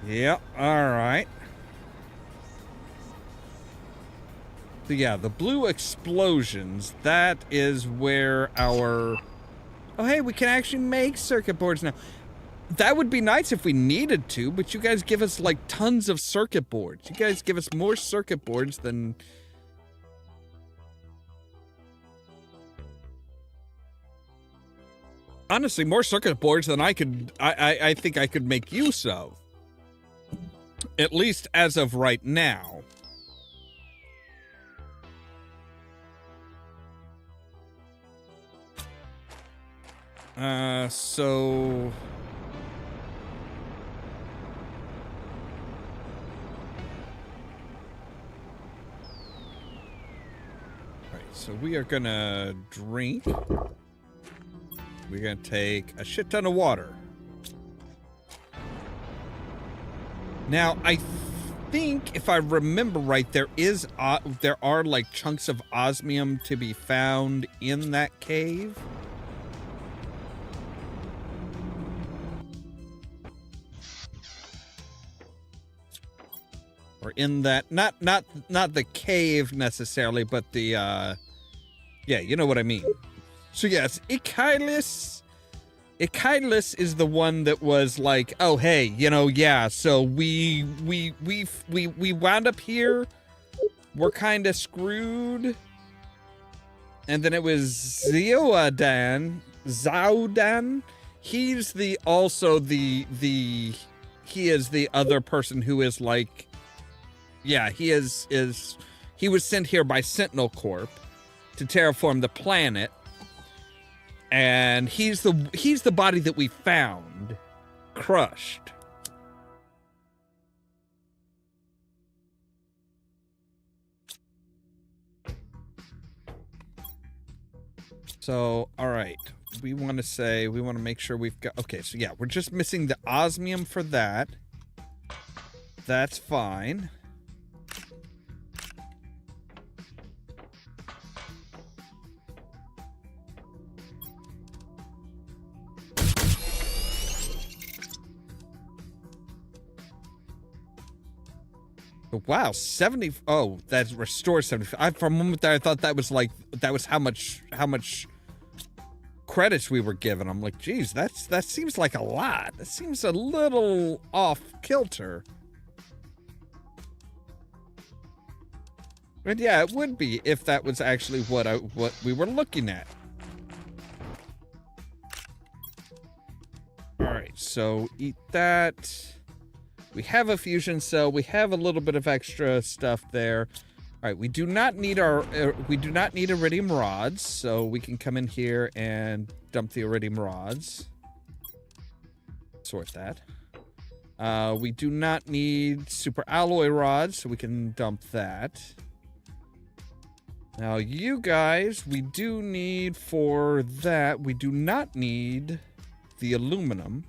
Yep, alright. So yeah, the blue explosions, that is where our... Oh hey, we can actually make circuit boards now. That would be nice if we needed to, but you guys give us, like, tons of circuit boards. You guys give us more circuit boards than... Honestly, more circuit boards than I think I could make use of. At least as of right now. So... So we are gonna drink. We're gonna take a shit ton of water. Now, I think, if I remember right, there are like chunks of osmium to be found in that cave. Or in that, not the cave necessarily, but the, yeah, you know what I mean. So yes, Echidlus is the one that was like, oh hey, you know, yeah, so we wound up here. We're kind of screwed. And then it was Zaudan. He's he is the other person who is like, yeah, he was sent here by Sentinel Corp to terraform the planet, and he's the body that we found crushed. So, all right, we want to make sure we've got, okay, so yeah, we're just missing the osmium for that. That's fine. Wow, 70. Oh, that restores 75. For a moment there, I thought that was like, that was how much credits we were given. I'm like, geez, that seems like a lot. That seems a little off kilter. But yeah, it would be if that was actually what we were looking at. All right, so eat that. We have a fusion cell. We have a little bit of extra stuff there. All right, we do not need iridium rods, so we can come in here and dump the iridium rods. Sort that. We do not need super alloy rods, so we can dump that. Now, you guys, we do need for that. We do not need the aluminum.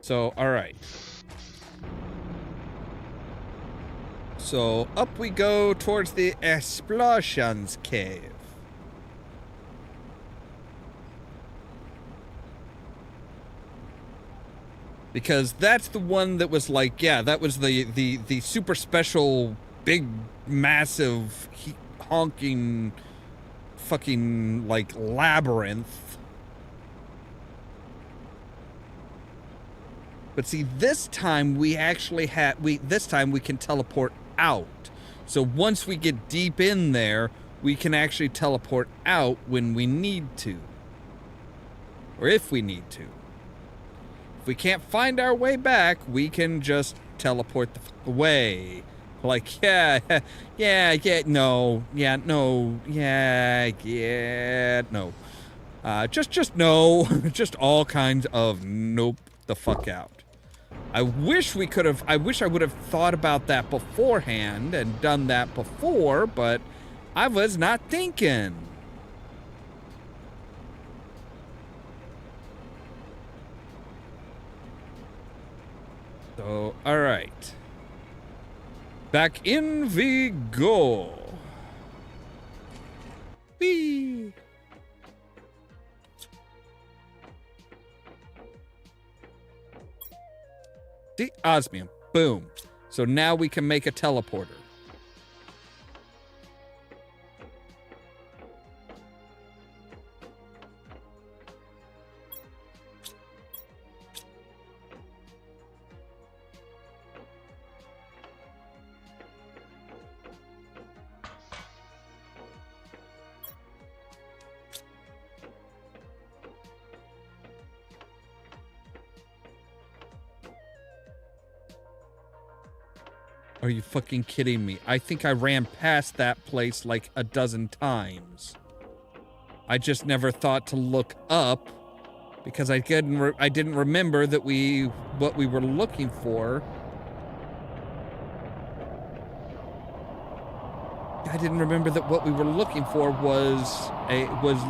So, all right. So, up we go towards the Explosions Cave. Because that's the one that was like, yeah, that was the super special, big, massive, honking, fucking, like, labyrinth. But see, this time we actually this time we can teleport out. So once we get deep in there, we can actually teleport out when we need to. Or if we need to. If we can't find our way back, we can just teleport the fuck away. Like, yeah, no, just no. Just all kinds of nope the fuck out. I wish I would have thought about that beforehand and done that before, but I was not thinking. So, alright. Back in we go. Whee! See? Osmium. Boom. So now we can make a teleporter. Are you fucking kidding me? I think I ran past that place like a dozen times. I just never thought to look up because I didn't remember that what we were looking for. I didn't remember that what we were looking for was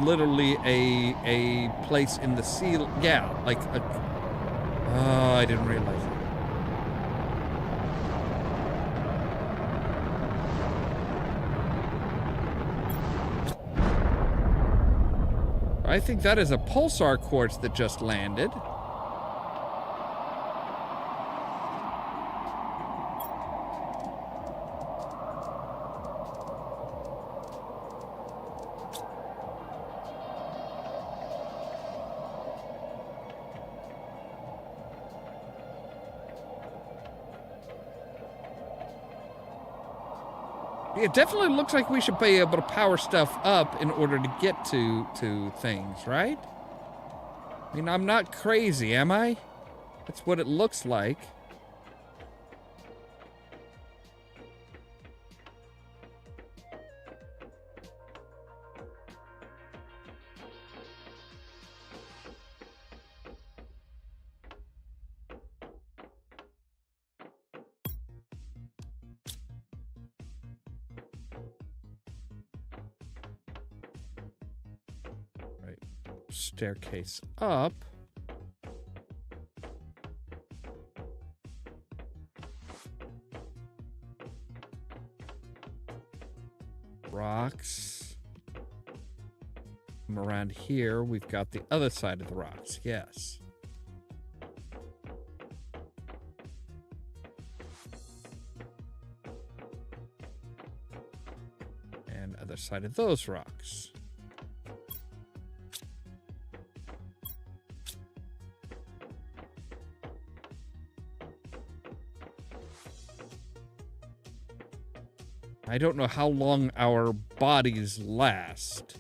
literally a place in the sea. Yeah, like a. Oh, I didn't realize it. I think that is a pulsar quartz that just landed. It definitely looks like we should be able to power stuff up in order to get to things, right? I mean, I'm not crazy, am I? That's what it looks like. Right. Staircase up. Rocks. From around here, we've got the other side of the rocks. Yes. And other side of those rocks. I don't know how long our bodies last.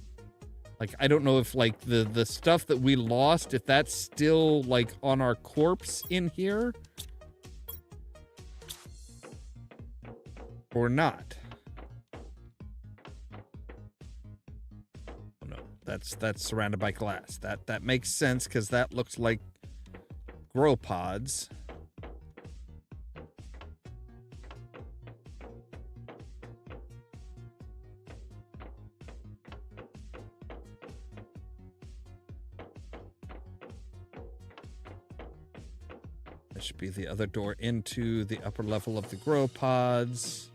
Like, I don't know if, like, the stuff that we lost, if that's still, like, on our corpse in here. Or not. Oh, no. That's surrounded by glass. That makes sense, because that looks like grow pods. That should be the other door into the upper level of the grow pods.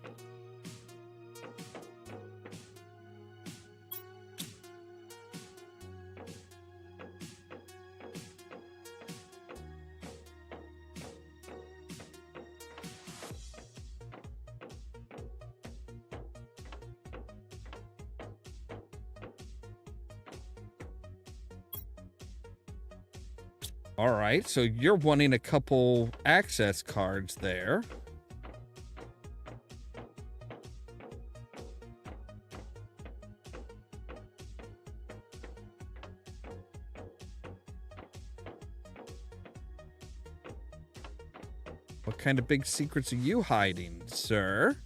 All right, so you're wanting a couple access cards there. What kind of big secrets are you hiding, sir?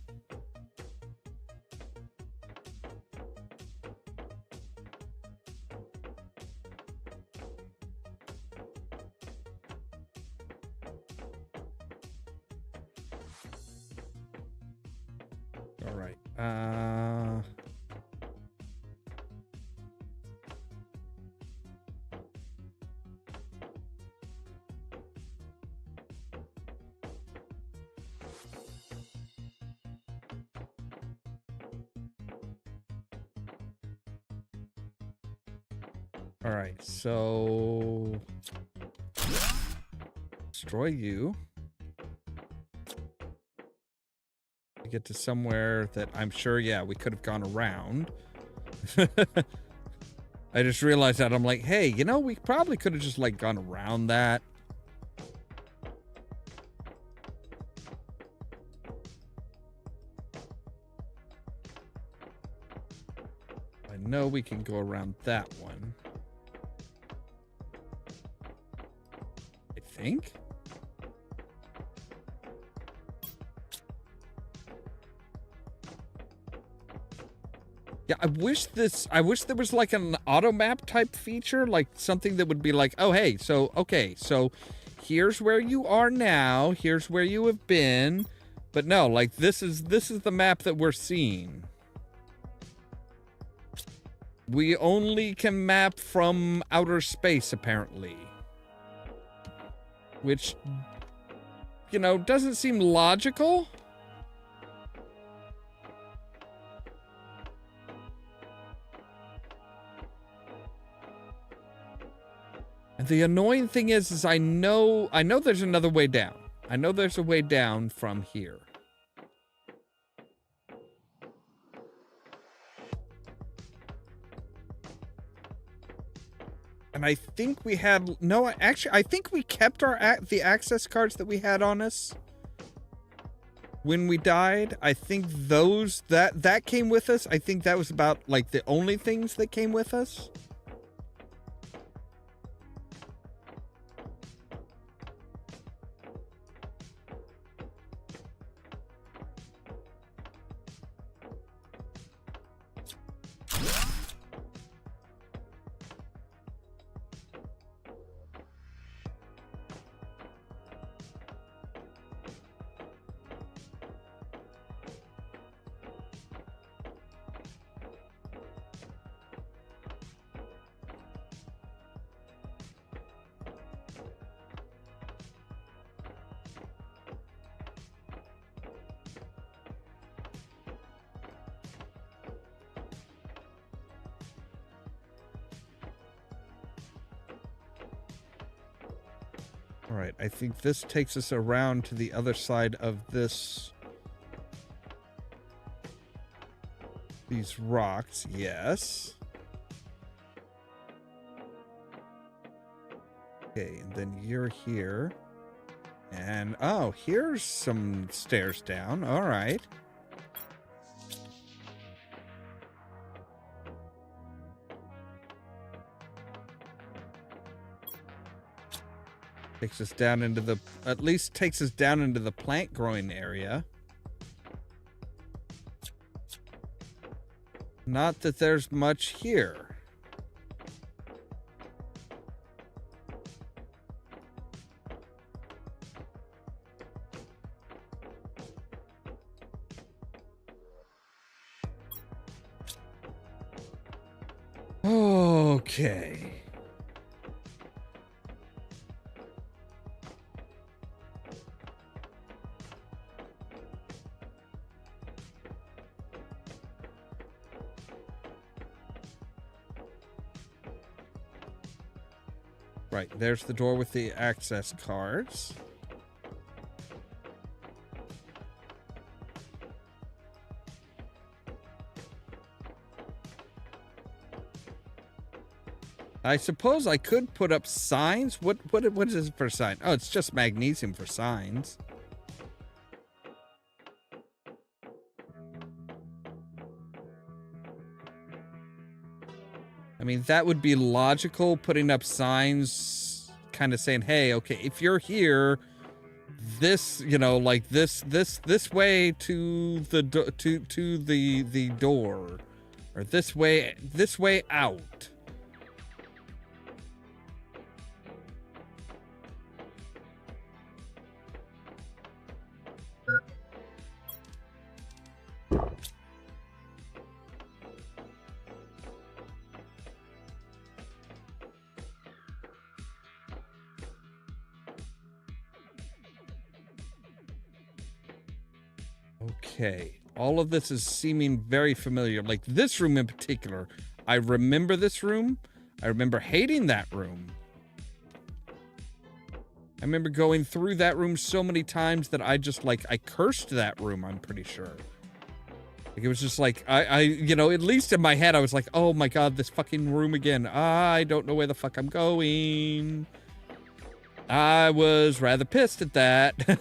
All right. All right, so destroy you. Get to somewhere that I'm sure, yeah, we could have gone around. I just realized that. I'm like, hey, you know, we probably could have just, like, gone around that. I know we can go around that one. I think. Yeah, I wish there was like an auto map type feature, like something that would be like, oh, hey, so, okay, so here's where you are now, here's where you have been, but no, like this is the map that we're seeing. We only can map from outer space, apparently. Which, you know, doesn't seem logical. And the annoying thing is I know there's another way down. I know there's a way down from here. And I think we had, no, actually, I think we kept the access cards that we had on us when we died. I think that came with us. I think that was about like the only things that came with us. All right, I think this takes us around to the other side of these rocks. Yes. Okay, and then you're here. And, oh, here's some stairs down. All right. Takes us down into the, at least takes us down into the plant growing area. Not that there's much here. Okay. Right, there's the door with the access cards. I suppose I could put up signs. What is this for sign? Oh, it's just magnesium for signs. I mean, that would be logical, putting up signs kind of saying, hey, okay, if you're here, this, you know, like this way to the to the door, or this way out. Okay, all of this is seeming very familiar. Like this room in particular, I remember this room. I remember hating that room. I remember going through that room so many times that I just, like, I cursed that room, I'm pretty sure. Like, it was just like, I you know, at least in my head, I was like, oh my god, this fucking room again. I don't know where the fuck I'm going. I was rather pissed at that.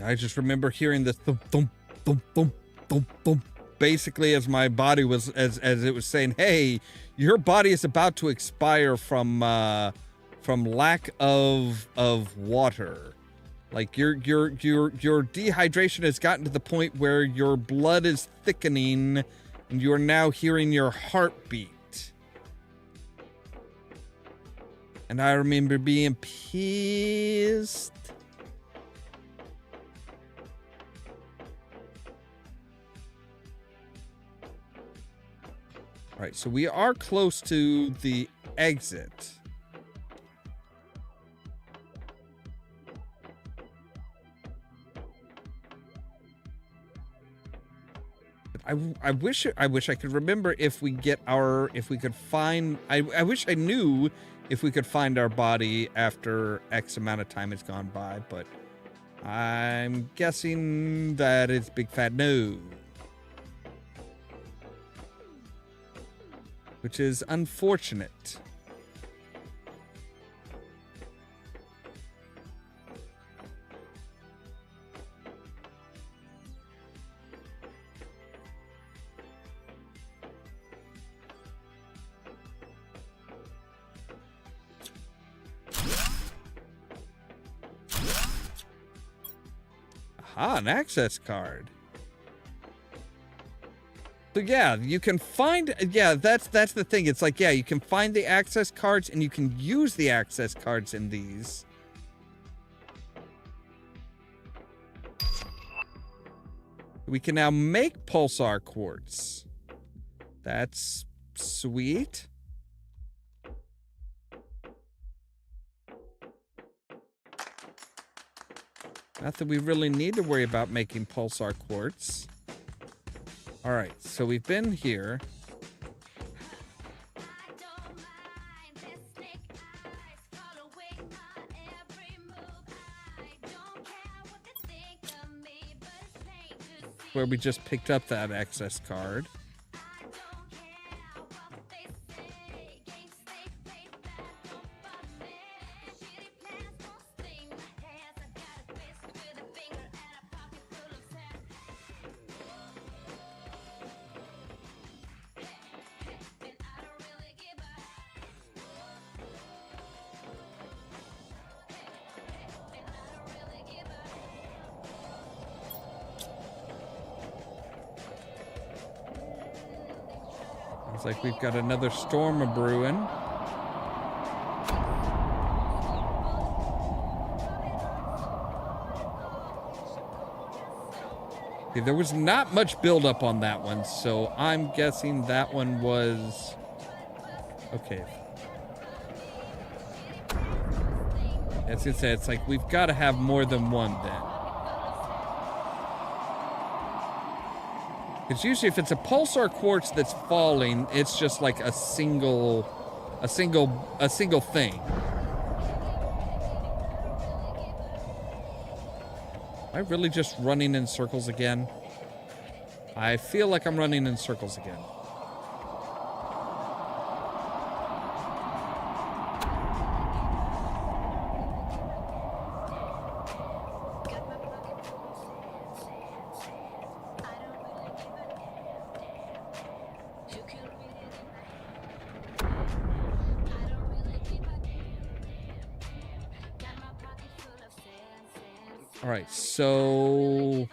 I just remember hearing this thump, thump, thump, thump, thump, thump, basically as my body was, as it was saying, hey, your body is about to expire from lack of water. Like your dehydration has gotten to the point where your blood is thickening and you are now hearing your heartbeat. And I remember being pissed. All right, so we are close to the exit. I wish I could remember if we could find. I wish I knew if we could find our body after X amount of time has gone by, but I'm guessing that it's big fat no. Which is unfortunate. Aha, an access card. So yeah, you can find, yeah, that's the thing. It's like, yeah, you can find the access cards and you can use the access cards in these. We can now make pulsar quartz. That's sweet. Not that we really need to worry about making pulsar quartz. All right, so we've been here. Where we just picked up that access card. Looks like we've got another storm a-brewing. Okay, there was not much buildup on that one, so I'm guessing that one was... Okay. I was gonna say, it's like, we've got to have more than one then. Because usually if it's a pulsar quartz that's falling, it's just like a single thing. Am I really just running in circles again? I feel like I'm running in circles again. All right, so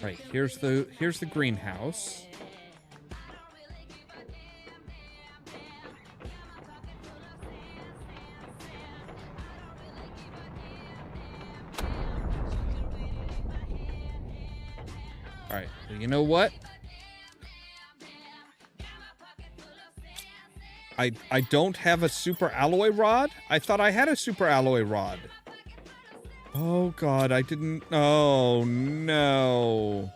right, here's the greenhouse. All right, well, you know what? I don't have a super alloy rod. I thought I had a super alloy rod. Oh god, I didn't. Oh no.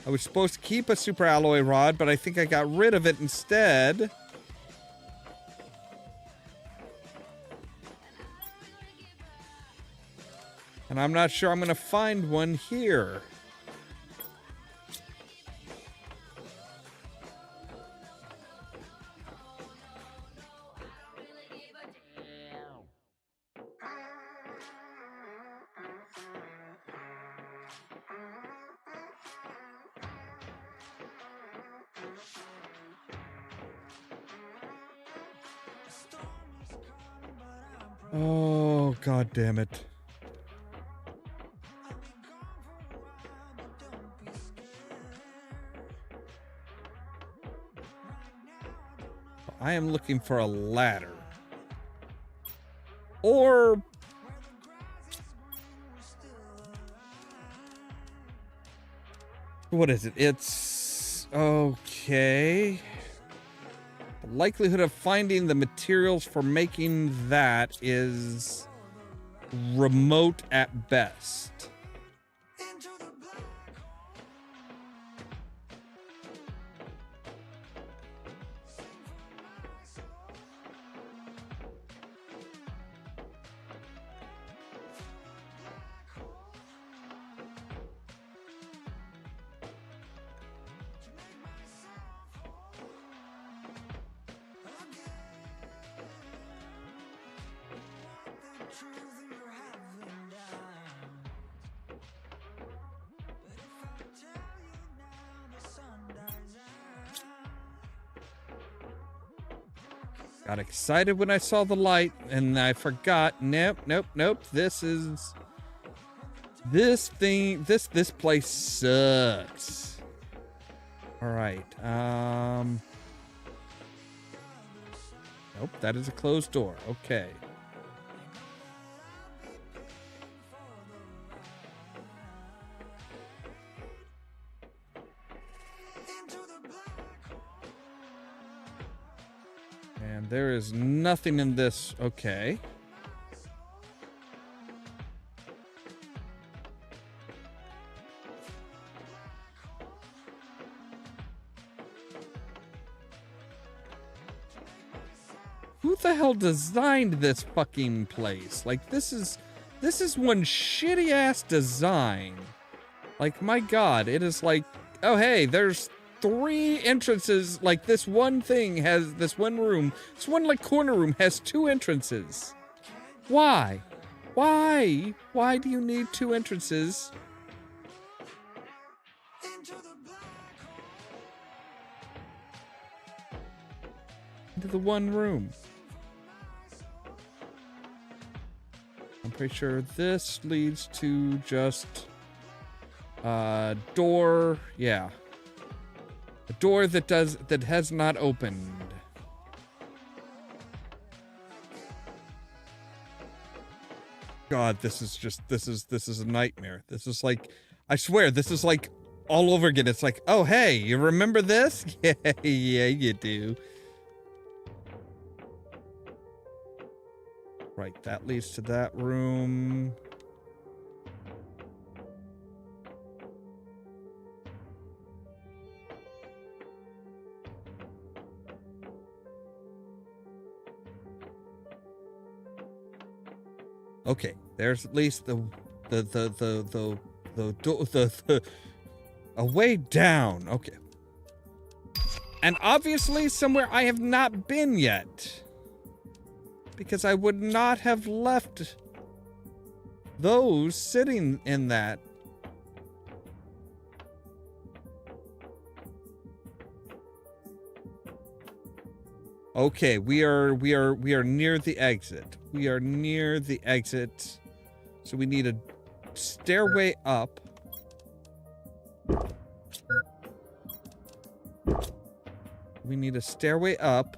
I was supposed to keep a super alloy rod, but I think I got rid of it instead. And I'm not sure I'm gonna find one here. Oh, god damn it. I am looking for a ladder. Or... what is it? It's... okay. The likelihood of finding the materials for making that is remote at best. Got excited when I saw the light, and I forgot. Nope. This place sucks. All right. Nope, that is a closed door. Okay. And there is nothing in this. Okay. Who the hell designed this fucking place? Like, this is one shitty ass design. Like, my god, it is like, oh hey, there's 3 entrances. Like, this one thing has, this one room, this one like corner room has 2 entrances. Why? Why do you need 2 entrances? Into the one room. I'm pretty sure this leads to just door. Yeah, a door that has not opened. God, this is a nightmare. This is like, I swear, this is like all over again. It's like, oh hey, you remember this? Yeah, you do. Right, that leads to that room. Okay, there's at least the a way down. Okay. And obviously somewhere I have not been yet. Because I would not have left those sitting in that. Okay, we are near the exit. We are near the exit. So we need a stairway up. We need a stairway up.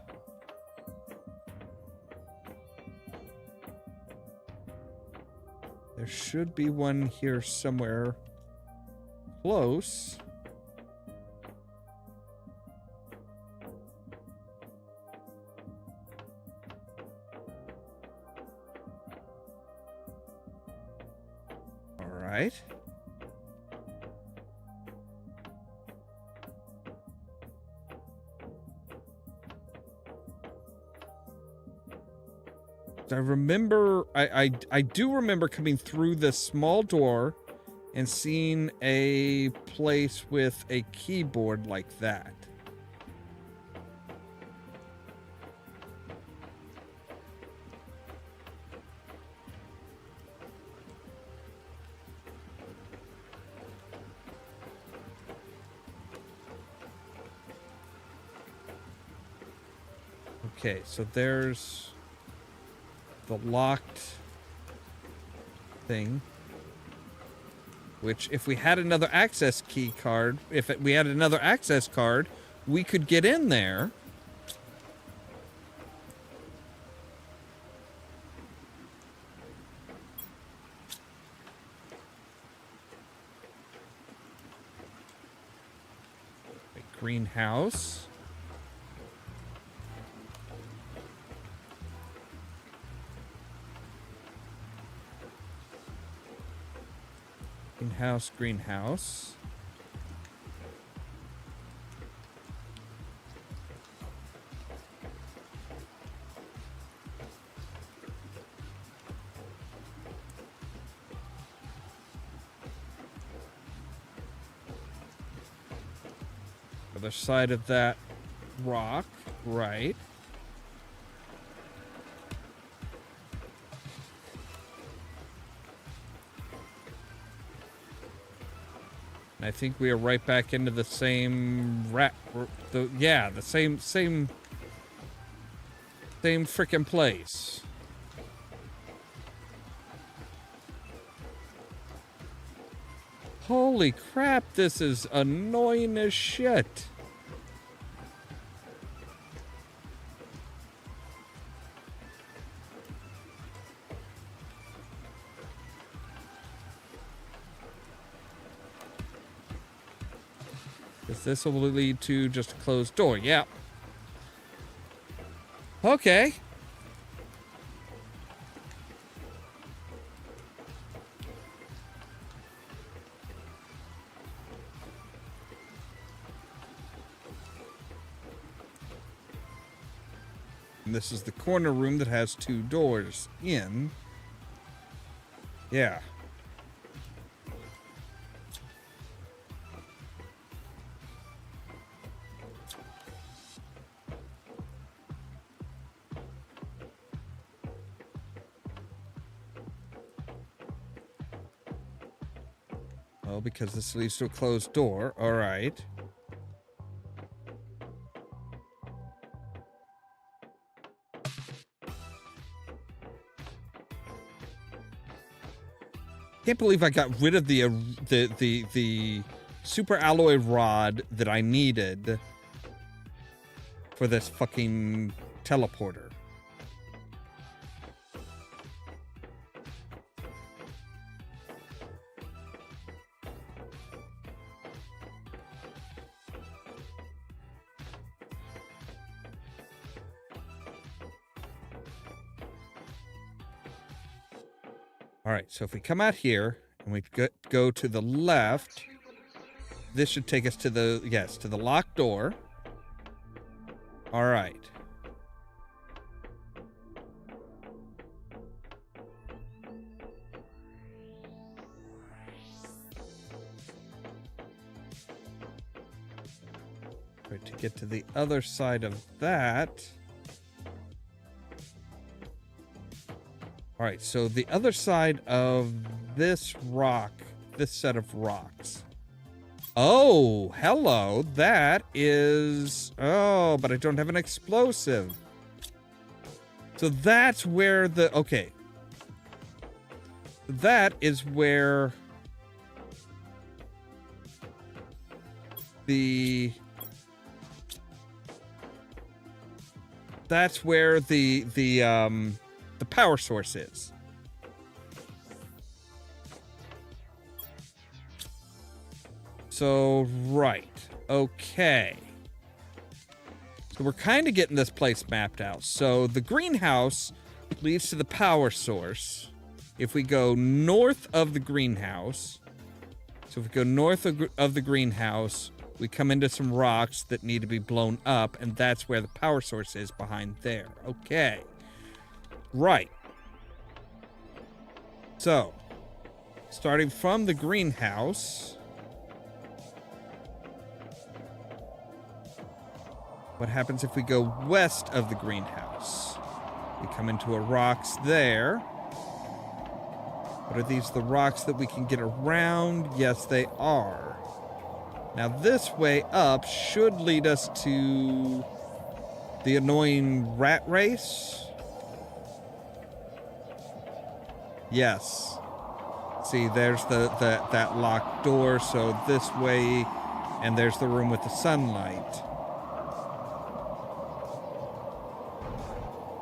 There should be one here somewhere close. All right. I remember, I do remember coming through this small door and seeing a place with a keyboard like that. Okay, so there's the locked thing. Which, if we had another access key card, we had another access card, we could get in there. A greenhouse. Greenhouse, greenhouse. Other side of that rock, right. And I think we are right back into the same the same frickin' place. Holy crap, this is annoying as shit. This will lead to just a closed door. Yeah. Okay. And this is the corner room that has 2 doors in. Yeah. Oh, because this leads to a closed door. All right. Can't believe I got rid of the super alloy rod that I needed for this fucking teleporter. All right, so if we come out here and we go to the left, this should take us to the, yes, to the locked door. All right. Right, to get to the other side of that. All right, so the other side of this rock, this set of rocks. Oh, hello. That is... Oh, but I don't have an explosive. So that's where the... Okay. That is where... That's where the power source is. So, right. Okay. So we're kind of getting this place mapped out. So the greenhouse leads to the power source. If we go north of the greenhouse, so if we go north of the greenhouse, we come into some rocks that need to be blown up, and that's where the power source is, behind there. Okay. Right. So, starting from the greenhouse, what happens if we go west of the greenhouse? We come into a rocks there. But are these the rocks that we can get around? Yes, they are. Now this way up should lead us to the annoying rat race. Yes. See, there's that locked door, so this way, and there's the room with the sunlight.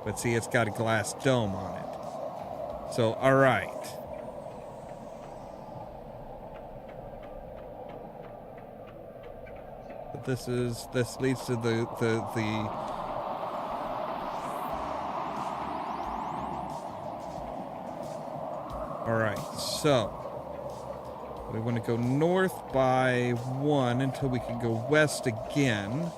But see, it's got a glass dome on it. So, all right. But this leads to the all right, so we want to go north by 1 until we can go west again.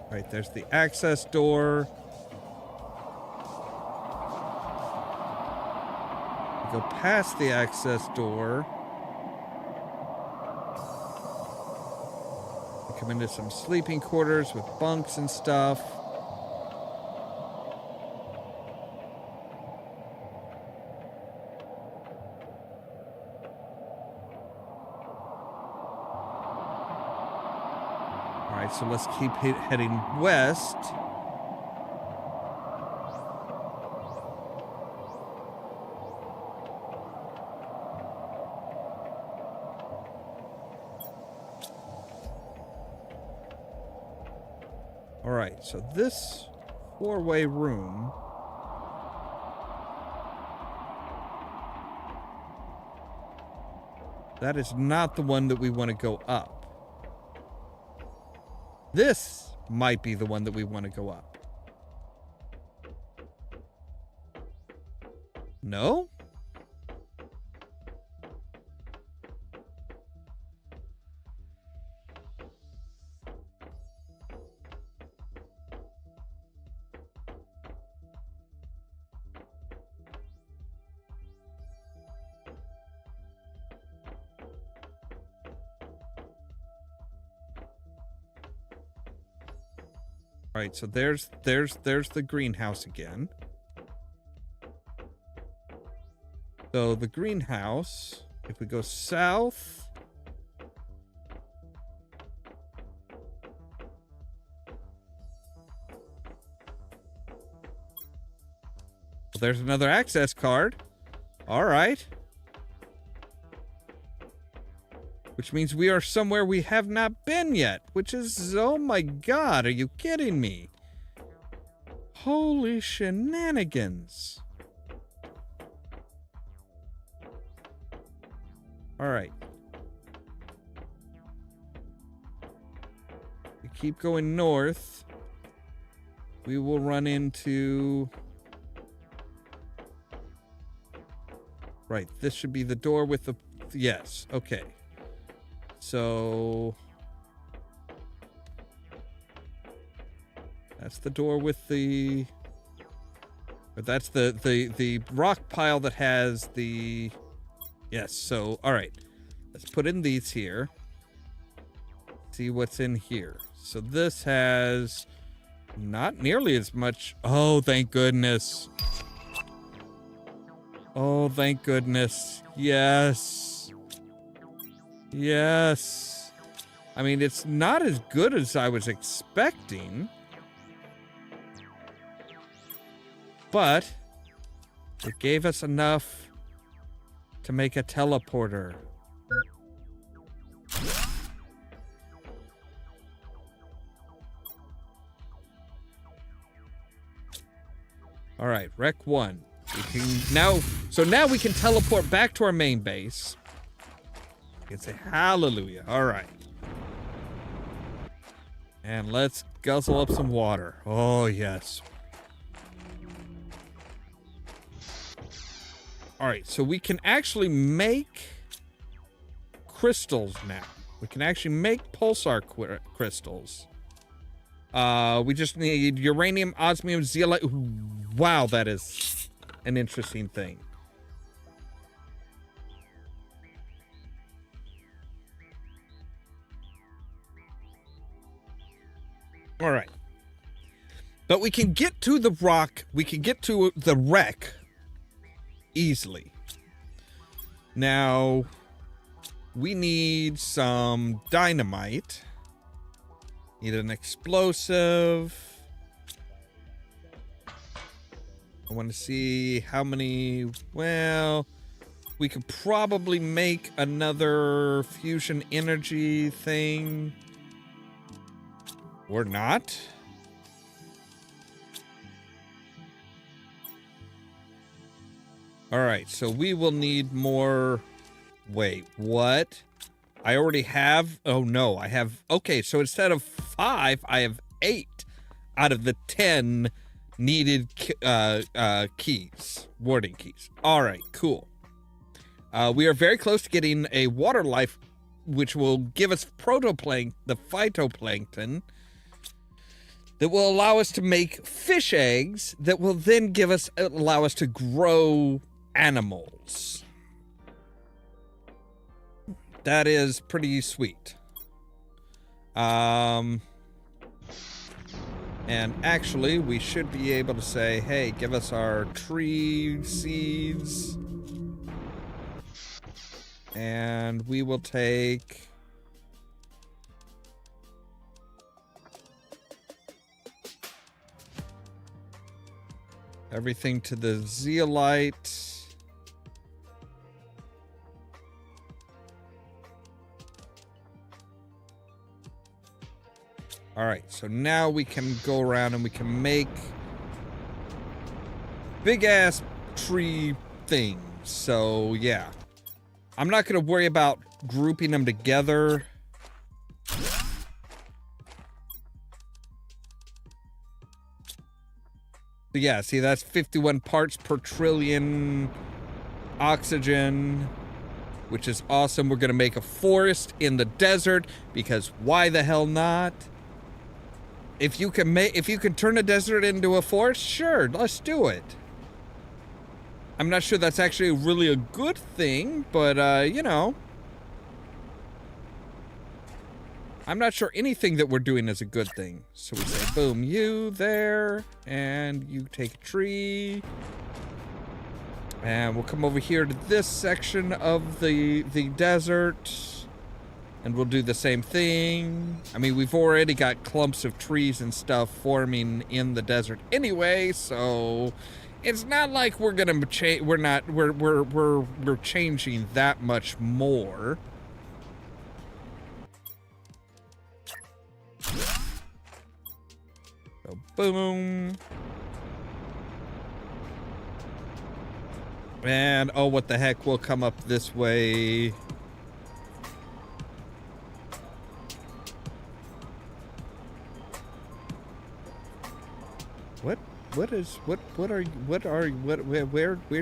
All right, there's the access door. We go past the access door. We come into some sleeping quarters with bunks and stuff. So let's keep heading west. All right, so this four-way room that is not the one that we want to go up. This might be the one that we want to go up. No? All right, so there's the greenhouse again. So the greenhouse, if we go south, well, there's another access card. All right. Which means we are somewhere we have not been yet, which is, oh my god, are you kidding me? Holy shenanigans. All right. We keep going north. We will run into... Right, this should be the door with the... Yes, okay. So that's the door with the, or that's the rock pile that has the, yes. So, all right, let's put in these here. See what's in here. So this has not nearly as much. Oh, thank goodness. Oh, thank goodness. Yes. Yes. I mean, it's not as good as I was expecting. But it gave us enough to make a teleporter. All right, Rec 1. We can now, so now we can teleport back to our main base. You can say hallelujah. All right. And let's guzzle up some water. Oh, yes. All right, so we can actually make crystals now. We can actually make pulsar crystals. We just need uranium, osmium, zeolite. Wow, that is an interesting thing. All right. But we can get to the rock. We can get to the wreck easily. Now, we need some dynamite. Need an explosive. I want to see how many... Well, we could probably make another fusion energy thing. Or not. Alright, so we will need more... Wait, what? I already have... Oh, no, I have... Okay, so instead of 5, I have 8 out of the 10 needed keys. Warding keys. Alright, cool. We are very close to getting a water life, which will give us protoplankton, the phytoplankton, that will allow us to make fish eggs that will then allow us to grow animals. That is pretty sweet. And actually, we should be able to say, hey, give us our tree seeds. And we will take... everything to the zeolite. Alright, so now we can go around and we can make big-ass tree things. So, yeah. I'm not going to worry about grouping them together. So yeah, see, that's 51 parts per trillion oxygen, which is awesome. We're going to make a forest in the desert, because why the hell not? If you can turn a desert into a forest, sure, let's do it. I'm not sure that's actually really a good thing, but, you know. I'm not sure anything that we're doing is a good thing. So we say, boom, you there, and you take a tree. And we'll come over here to this section of the desert. And we'll do the same thing. I mean, we've already got clumps of trees and stuff forming in the desert anyway, so it's not like we're gonna change. We're changing that much more. So boom. And oh, what the heck? We'll come up this way. Where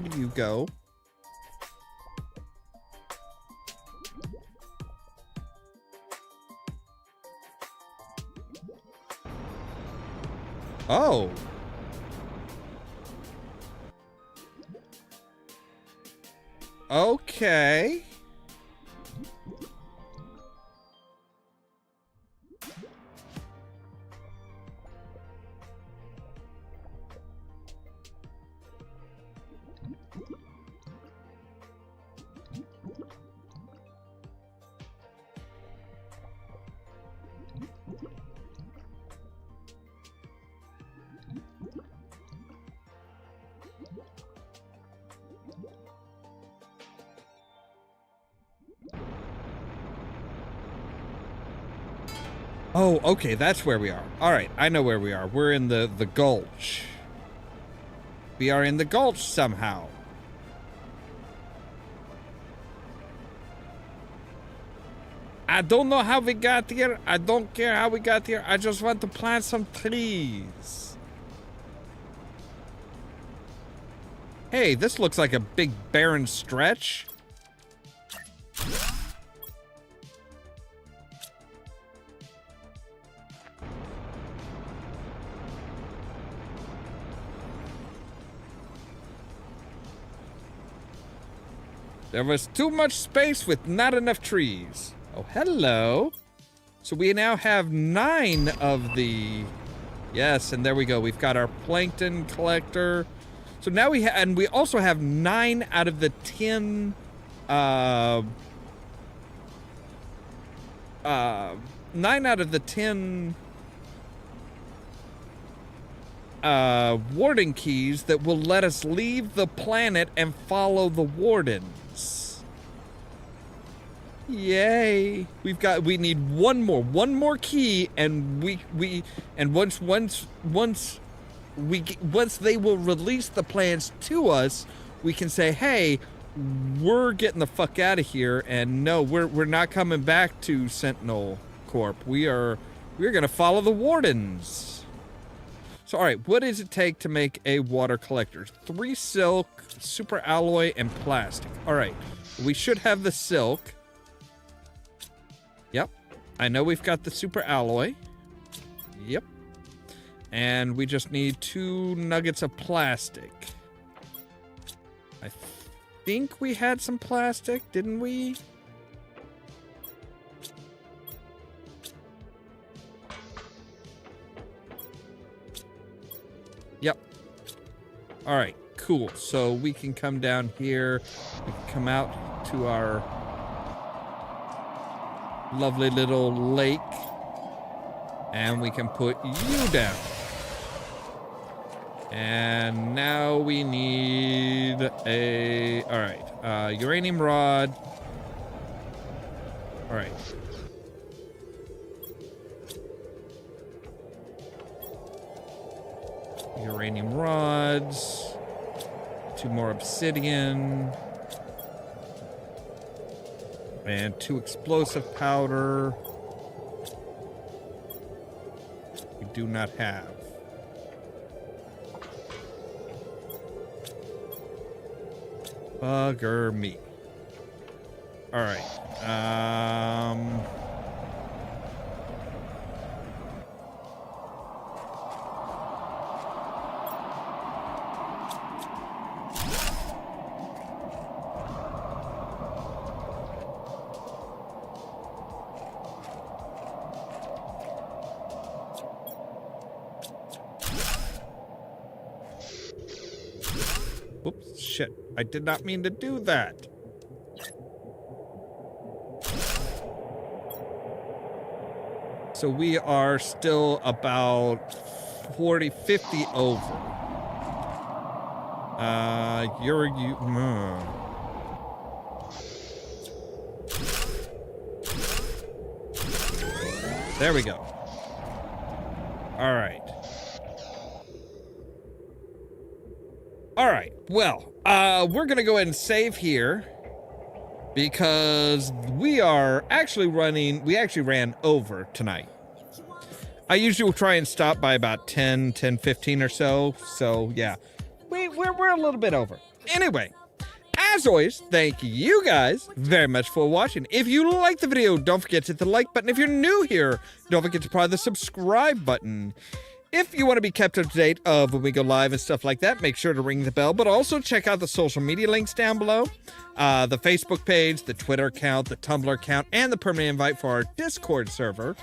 do you go? Oh. Okay. Oh, okay, that's where we are. All right, I know where we are. We're in the gulch. We are in the gulch somehow. I don't know how we got here. I don't care how we got here. I just want to plant some trees. Hey, this looks like a big barren stretch. There was too much space with not enough trees. Oh, hello. So we now have 9 of the... Yes, and there we go. We've got our plankton collector. So now we also have 9 out of the 10... 9 out of the 10... warden keys that will let us leave the planet and follow the wardens. Yay. We need one more key, and once they will release the plans to us, we can say, hey, we're getting the fuck out of here, and no, we're not coming back to Sentinel Corp. We're gonna follow the wardens. So, all right, what does it take to make a water collector? 3 silk, super alloy, and plastic. All right, we should have the silk. Yep, I know we've got the super alloy. Yep. And we just need 2 nuggets of plastic. I think we had some plastic, didn't we? Yep. All right, cool. So we can come down here. We can come out to our lovely little lake. And we can put you down. And now we need a... All right, uranium rod. All right. Uranium rods. 2 more obsidian. And 2 explosive powder. We do not have. Bugger me. All right. Oops, shit. I did not mean to do that. So we are still about 40, 50 over. There we go. All right. All right. Well, we're going to go ahead and save here because we actually ran over tonight. I usually will try and stop by about 10, 15 or so. So, yeah, we're a little bit over. Anyway, as always, thank you guys very much for watching. If you like the video, don't forget to hit the like button. If you're new here, don't forget to press the subscribe button. If you want to be kept up to date of when we go live and stuff like that, make sure to ring the bell, but also check out the social media links down below. The Facebook page, the Twitter account, the Tumblr account, and the permanent invite for our Discord server.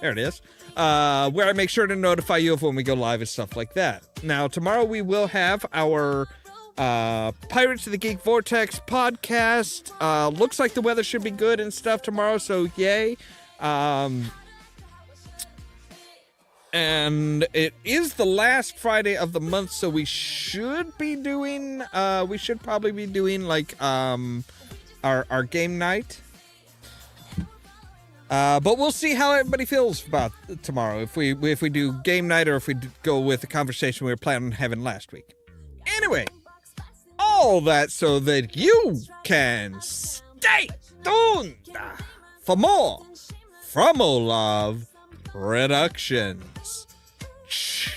There it is. Where I make sure to notify you of when we go live and stuff like that. Now, tomorrow we will have our Pirates of the Geek Vortex podcast. Looks like the weather should be good and stuff tomorrow, so yay. And it is the last Friday of the month, so we should be doing, probably be doing like, our game night. But we'll see how everybody feels about tomorrow. If we do game night or if we go with the conversation we were planning on having last week. Anyway, all that so that you can stay tuned for more from Ollamh Productions. Cheerio!